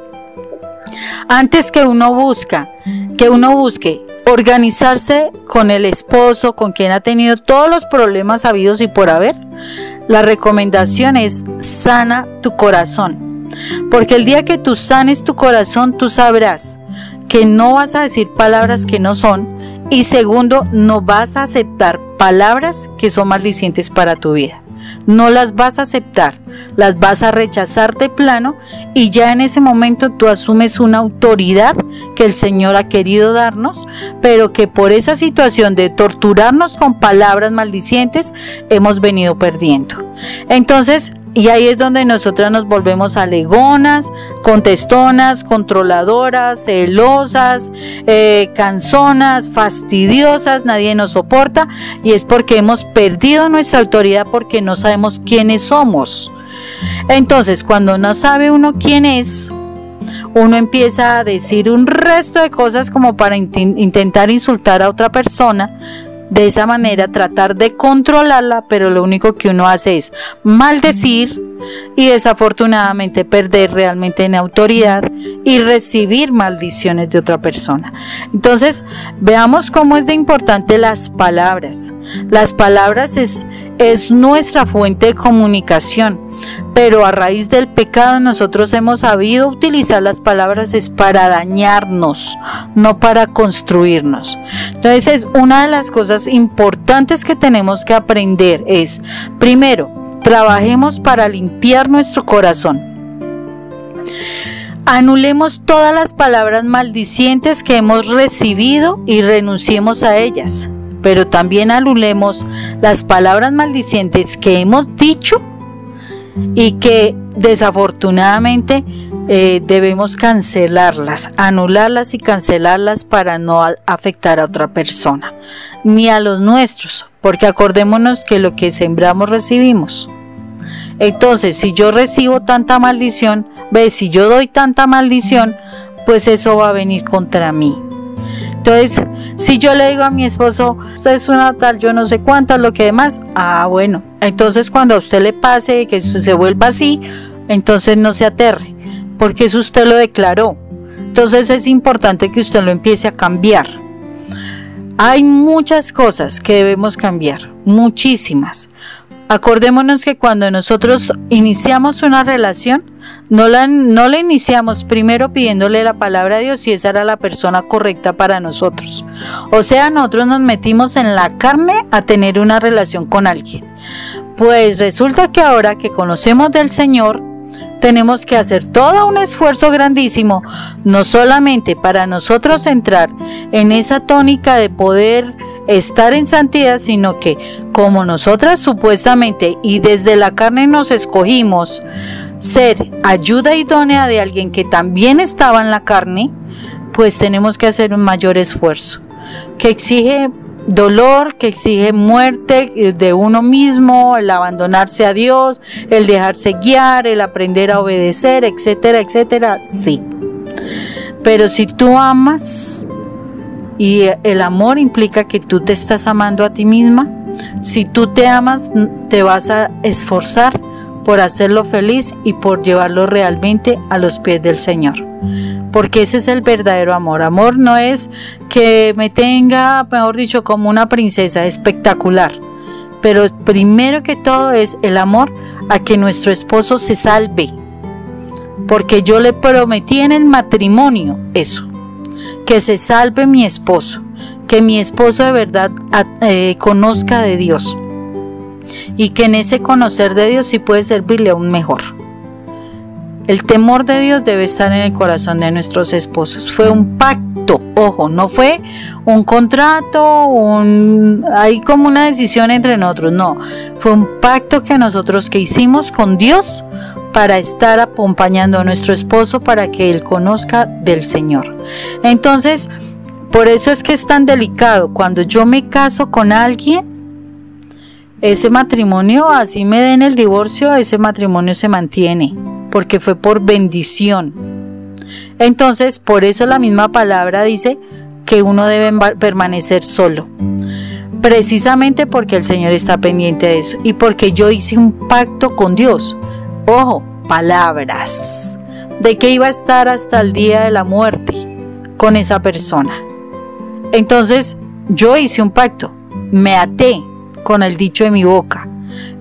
Antes que uno busque organizarse con el esposo, con quien ha tenido todos los problemas habidos y por haber, la recomendación es sana tu corazón. Porque el día que tú sanes tu corazón, tú sabrás que no vas a decir palabras que no son, y segundo, no vas a aceptar palabras que son maldicientes para tu vida. No las vas a aceptar, las vas a rechazar de plano, y ya en ese momento tú asumes una autoridad que el Señor ha querido darnos, pero que por esa situación de torturarnos con palabras maldicientes hemos venido perdiendo. Entonces, y ahí es donde nosotras nos volvemos alegonas, contestonas, controladoras, celosas, canzonas, fastidiosas, nadie nos soporta, y es porque hemos perdido nuestra autoridad, porque no sabemos quiénes somos. Entonces, cuando no sabe uno quién es, uno empieza a decir un resto de cosas como para intentar insultar a otra persona. De esa manera tratar de controlarla, pero lo único que uno hace es maldecir y desafortunadamente perder realmente en autoridad y recibir maldiciones de otra persona. Entonces, veamos cómo es de importante las palabras. Las palabras es nuestra fuente de comunicación, pero a raíz del pecado nosotros hemos sabido utilizar las palabras es para dañarnos, no para construirnos. Entonces es una de las cosas importantes que tenemos que aprender es, primero, trabajemos para limpiar nuestro corazón. Anulemos todas las palabras maldicientes que hemos recibido y renunciemos a ellas, pero también anulemos las palabras maldicientes que hemos dicho y que desafortunadamente debemos cancelarlas, anularlas y cancelarlas para no afectar a otra persona, ni a los nuestros, porque acordémonos que lo que sembramos recibimos. Entonces, si yo recibo tanta maldición, si yo doy tanta maldición, pues eso va a venir contra mí. Entonces, si yo le digo a mi esposo, usted es una tal, yo no sé cuánto, lo que demás, bueno, entonces cuando a usted le pase que se vuelva así, entonces no se aterre, porque eso usted lo declaró. Entonces es importante que usted lo empiece a cambiar. Hay muchas cosas que debemos cambiar, muchísimas. Acordémonos que cuando nosotros iniciamos una relación, no la iniciamos primero pidiéndole la palabra a Dios si esa era la persona correcta para nosotros. O sea, nosotros nos metimos en la carne a tener una relación con alguien. Pues resulta que ahora que conocemos del Señor, tenemos que hacer todo un esfuerzo grandísimo, no solamente para nosotros entrar en esa tónica de poder estar en santidad, sino que como nosotras supuestamente y desde la carne nos escogimos ser ayuda idónea de alguien que también estaba en la carne, pues tenemos que hacer un mayor esfuerzo, que exige dolor, que exige muerte de uno mismo, el abandonarse a Dios, el dejarse guiar, el aprender a obedecer, etcétera, etcétera, sí. Pero si tú amas, y el amor implica que tú te estás amando a ti misma, si tú te amas, te vas a esforzar por hacerlo feliz y por llevarlo realmente a los pies del Señor. Porque ese es el verdadero amor. Amor no es que me tenga, mejor dicho, como una princesa espectacular. Pero primero que todo es el amor a que nuestro esposo se salve. Porque yo le prometí en el matrimonio eso. Que se salve mi esposo. Que mi esposo de verdad conozca de Dios. Y que en ese conocer de Dios sí puede servirle aún mejor. El temor de Dios debe estar en el corazón de nuestros esposos. Fue un pacto, ojo, no fue un contrato, hay como una decisión entre nosotros, no. Fue un pacto que hicimos con Dios para estar acompañando a nuestro esposo para que él conozca del Señor. Entonces, por eso es que es tan delicado. Cuando yo me caso con alguien, ese matrimonio, así me den el divorcio, ese matrimonio se mantiene. Porque fue por bendición. Entonces, por eso la misma palabra dice que uno debe permanecer solo. Precisamente porque el Señor está pendiente de eso. Y porque yo hice un pacto con Dios. Ojo, palabras. De que iba a estar hasta el día de la muerte con esa persona. Entonces, yo hice un pacto. Me até con el dicho de mi boca.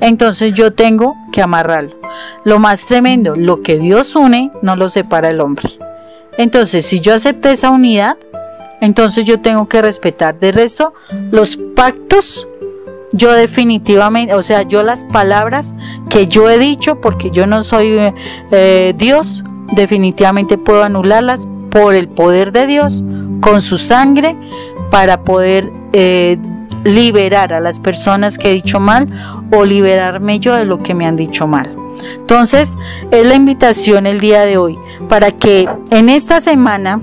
Entonces yo tengo que amarrarlo. Lo más tremendo, lo que Dios une, no lo separa el hombre. Entonces, si yo acepté esa unidad, entonces yo tengo que respetar. De resto, los pactos, yo definitivamente, o sea, yo las palabras que yo he dicho, porque yo no soy Dios, definitivamente puedo anularlas por el poder de Dios, con su sangre, para poder liberar a las personas que he dicho mal o liberarme yo de lo que me han dicho mal. Entonces es la invitación el día de hoy para que en esta semana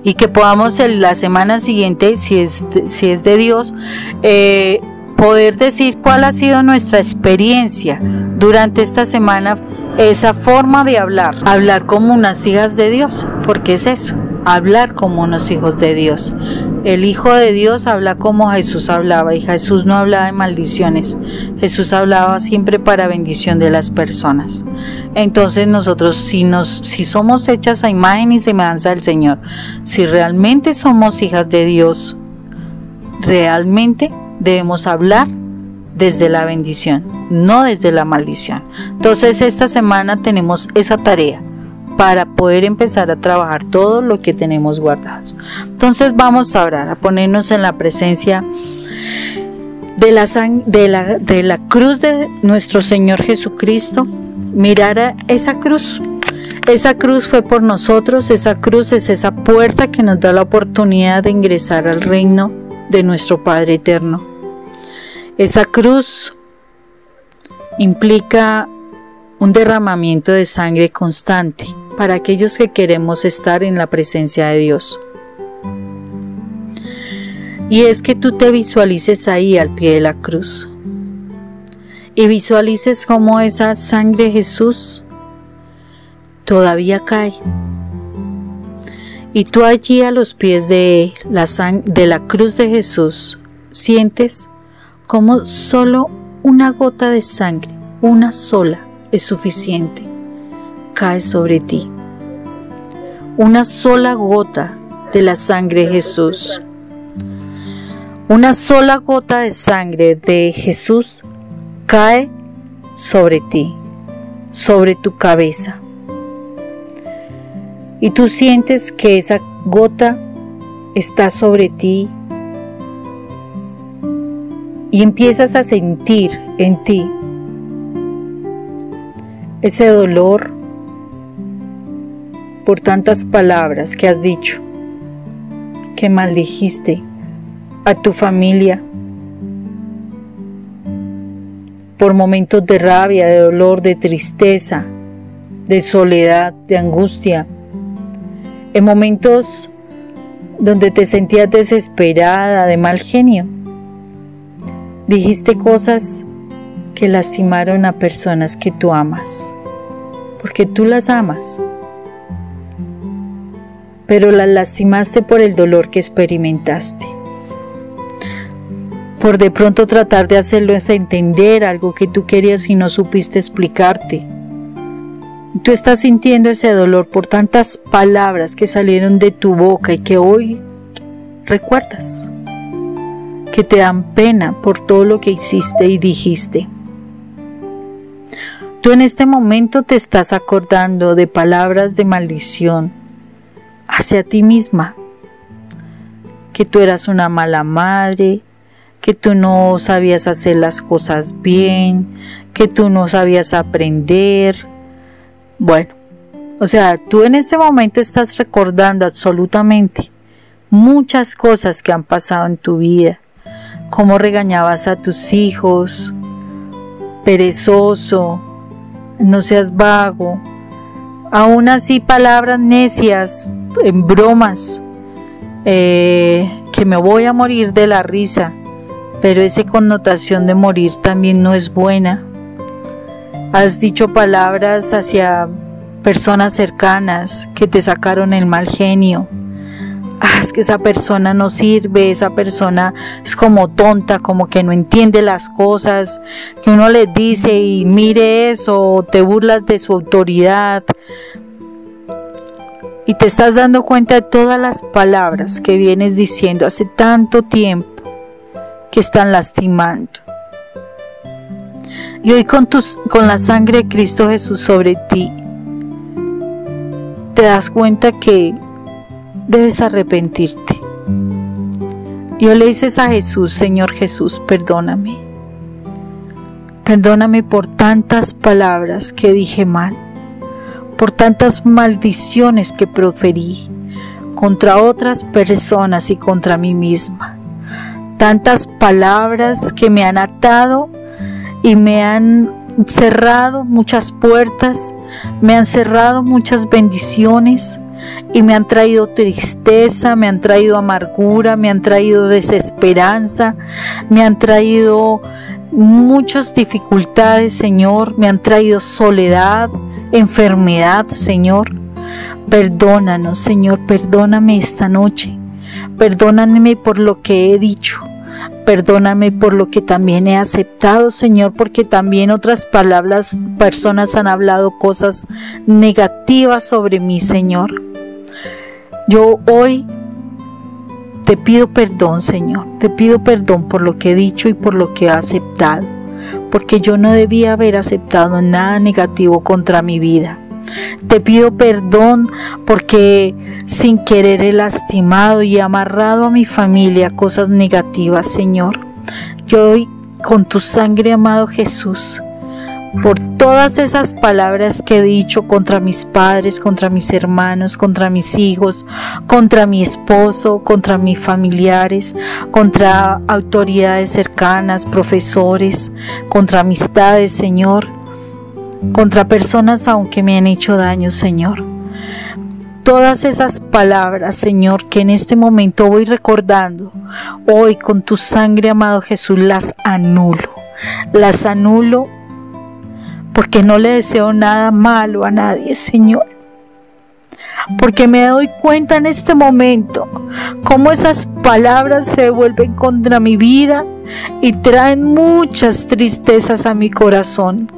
y que podamos en la semana siguiente, si es de Dios, poder decir cuál ha sido nuestra experiencia durante esta semana, esa forma de hablar como unas hijas de Dios, porque es eso, hablar como unos hijos de Dios. El Hijo de Dios habla como Jesús hablaba, y Jesús no hablaba de maldiciones. Jesús hablaba siempre para bendición de las personas. Entonces nosotros, si somos hechas a imagen y semejanza del Señor, si realmente somos hijas de Dios, realmente debemos hablar desde la bendición, no desde la maldición. Entonces esta semana tenemos esa tarea para poder empezar a trabajar todo lo que tenemos guardados. Entonces vamos a orar, a ponernos en la presencia de la cruz de nuestro Señor Jesucristo. Mirar a esa cruz. Esa cruz fue por nosotros, esa cruz es esa puerta que nos da la oportunidad de ingresar al reino de nuestro Padre eterno. Esa cruz implica un derramamiento de sangre constante para aquellos que queremos estar en la presencia de Dios. Y es que tú te visualices ahí al pie de la cruz y visualices cómo esa sangre de Jesús todavía cae. Y tú allí a los pies de la cruz de Jesús sientes como solo una gota de sangre, una sola, es suficiente, cae sobre ti. Una sola gota de la sangre de Jesús. Una sola gota de sangre de Jesús cae sobre ti, sobre tu cabeza. Y tú sientes que esa gota está sobre ti y empiezas a sentir en ti ese dolor por tantas palabras que has dicho, que maldijiste a tu familia, por momentos de rabia, de dolor, de tristeza, de soledad, de angustia, en momentos donde te sentías desesperada, de mal genio. Dijiste cosas que lastimaron a personas que tú amas, porque tú las amas, pero las lastimaste por el dolor que experimentaste, por de pronto tratar de hacerlos entender algo que tú querías y no supiste explicarte. Y tú estás sintiendo ese dolor por tantas palabras que salieron de tu boca y que hoy recuerdas, que te dan pena por todo lo que hiciste y dijiste. Tú en este momento te estás acordando de palabras de maldición hacia ti misma, que tú eras una mala madre, que tú no sabías hacer las cosas bien, que tú no sabías aprender. Bueno, o sea, tú en este momento estás recordando absolutamente muchas cosas que han pasado en tu vida, cómo regañabas a tus hijos, perezoso, no seas vago, aún así palabras necias, en bromas, que me voy a morir de la risa, pero esa connotación de morir también no es buena. Has dicho palabras hacia personas cercanas que te sacaron el mal genio. Es que esa persona no sirve, esa persona es como tonta, como que no entiende las cosas, que uno les dice y mire eso, te burlas de su autoridad. Y te estás dando cuenta de todas las palabras que vienes diciendo hace tanto tiempo que están lastimando. Y hoy con la sangre de Cristo Jesús sobre ti, te das cuenta que debes arrepentirte. Y hoy le dices a Jesús: Señor Jesús, perdóname. Perdóname por tantas palabras que dije mal, por tantas maldiciones que proferí contra otras personas y contra mí misma. Tantas palabras que me han atado y me han cerrado muchas puertas, me han cerrado muchas bendiciones y me han traído tristeza, me han traído amargura, me han traído desesperanza, me han traído muchas dificultades, Señor, me han traído soledad, enfermedad, Señor. Perdónanos, Señor, perdóname esta noche, perdóname por lo que he dicho. Perdóname por lo que también he aceptado, Señor, porque también otras personas han hablado cosas negativas sobre mí, Señor. Yo hoy te pido perdón, Señor. Te pido perdón por lo que he dicho y por lo que he aceptado, porque yo no debía haber aceptado nada negativo contra mi vida. Te pido perdón porque sin querer he lastimado y amarrado a mi familia a cosas negativas, Señor. Yo hoy, con tu sangre, amado Jesús, por todas esas palabras que he dicho contra mis padres, contra mis hermanos, contra mis hijos, contra mi esposo, contra mis familiares, contra autoridades cercanas, profesores, contra amistades, Señor, contra personas aunque me han hecho daño, Señor. Todas esas palabras, Señor, que en este momento voy recordando, hoy con tu sangre, amado Jesús, las anulo. Las anulo porque no le deseo nada malo a nadie, Señor. Porque me doy cuenta en este momento cómo esas palabras se vuelven contra mi vida y traen muchas tristezas a mi corazón.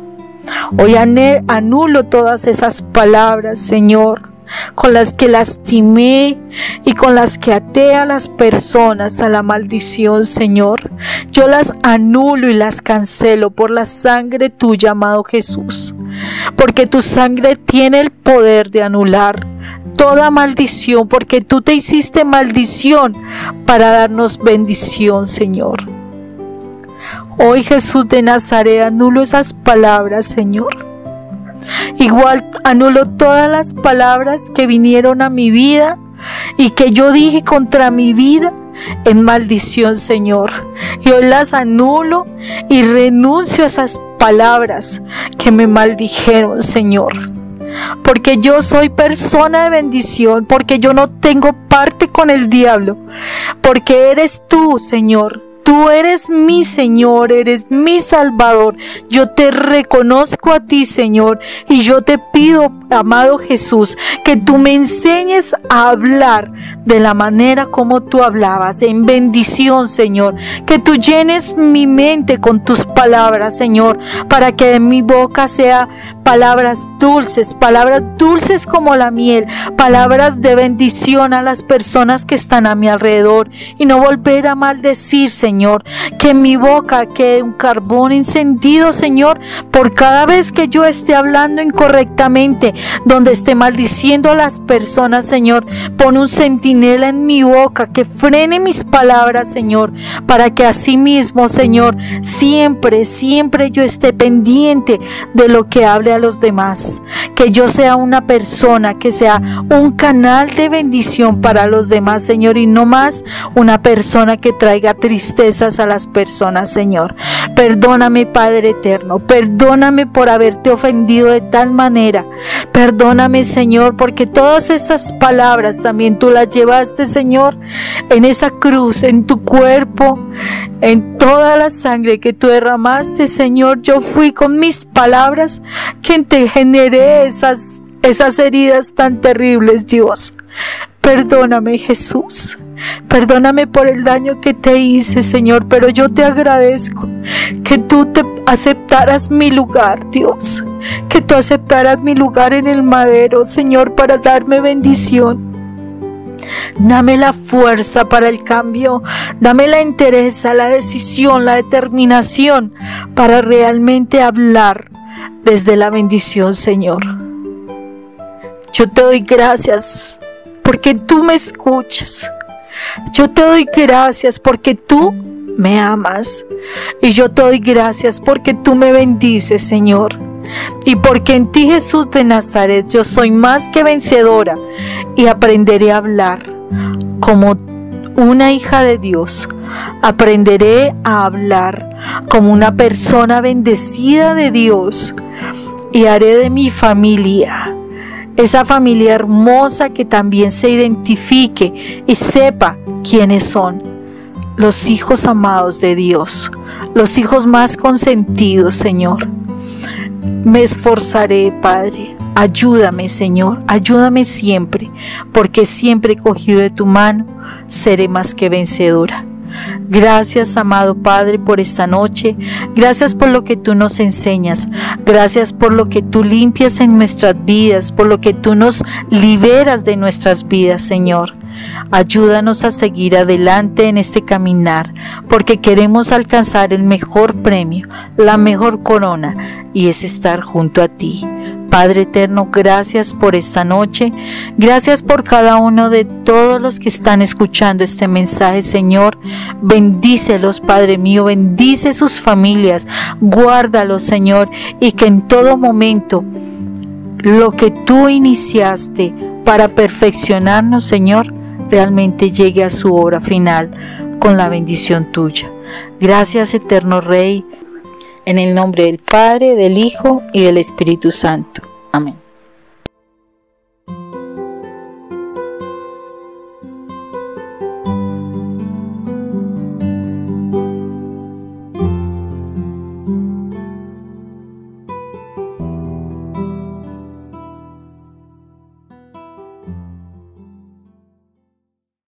Hoy anulo todas esas palabras, Señor, con las que lastimé y con las que até a las personas a la maldición, Señor. Yo las anulo y las cancelo por la sangre tuya, amado Jesús, porque tu sangre tiene el poder de anular toda maldición, porque tú te hiciste maldición para darnos bendición, Señor. Hoy, Jesús de Nazaret, anulo esas palabras, Señor. Igual anulo todas las palabras que vinieron a mi vida y que yo dije contra mi vida en maldición, Señor. Y hoy las anulo y renuncio a esas palabras que me maldijeron, Señor. Porque yo soy persona de bendición, porque yo no tengo parte con el diablo, porque eres tú, Señor. Tú eres mi Señor, eres mi Salvador. Yo te reconozco a ti, Señor, y yo te pido, amado Jesús, que tú me enseñes a hablar de la manera como tú hablabas, en bendición, Señor. Que tú llenes mi mente con tus palabras, Señor, para que de mi boca sea palabras dulces como la miel, palabras de bendición a las personas que están a mi alrededor, y no volver a maldecir, Señor. Que en mi boca quede un carbón encendido, Señor, por cada vez que yo esté hablando incorrectamente, donde esté maldiciendo a las personas, Señor. Pon un centinela en mi boca que frene mis palabras, Señor, para que así mismo, Señor, siempre yo esté pendiente de lo que hable a los demás. Que yo sea una persona, que sea un canal de bendición para los demás, Señor, y no más una persona que traiga tristezas a las personas, Señor. Perdóname, Padre eterno, perdóname por haberte ofendido de tal manera. Perdóname, Señor, porque todas esas palabras también tú las llevaste, Señor, en esa cruz, en tu cuerpo, en toda la sangre que tú derramaste, Señor. Yo fui con mis palabras quien te generé esas heridas tan terribles, Dios. Perdóname, Jesús. Perdóname por el daño que te hice, Señor, pero yo te agradezco que tú te aceptaras mi lugar, Dios. Que tú aceptaras mi lugar en el madero, Señor, para darme bendición. Dame la fuerza para el cambio, dame la entereza, la decisión, la determinación para realmente hablar desde la bendición, Señor. Yo te doy gracias porque tú me escuchas. Yo te doy gracias porque tú me amas. Y yo te doy gracias porque tú me bendices, Señor. Y porque en ti, Jesús de Nazaret, yo soy más que vencedora y aprenderé a hablar como una hija de Dios. Aprenderé a hablar como una persona bendecida de Dios y haré de mi familia esa familia hermosa que también se identifique y sepa quiénes son los hijos amados de Dios, los hijos más consentidos, Señor. Me esforzaré, Padre. Ayúdame, Señor, ayúdame siempre, porque siempre cogido de tu mano seré más que vencedora. Gracias, amado Padre, por esta noche. Gracias por lo que tú nos enseñas. Gracias por lo que tú limpias en nuestras vidas, por lo que tú nos liberas de nuestras vidas, Señor. Ayúdanos a seguir adelante en este caminar, porque queremos alcanzar el mejor premio, la mejor corona, y es estar junto a ti. Padre eterno, gracias por esta noche, gracias por cada uno de todos los que están escuchando este mensaje, Señor. Bendícelos, Padre mío, bendice sus familias, guárdalos, Señor, y que en todo momento lo que tú iniciaste para perfeccionarnos, Señor, realmente llegue a su obra final con la bendición tuya. Gracias, eterno Rey, en el nombre del Padre, del Hijo y del Espíritu Santo. Amén.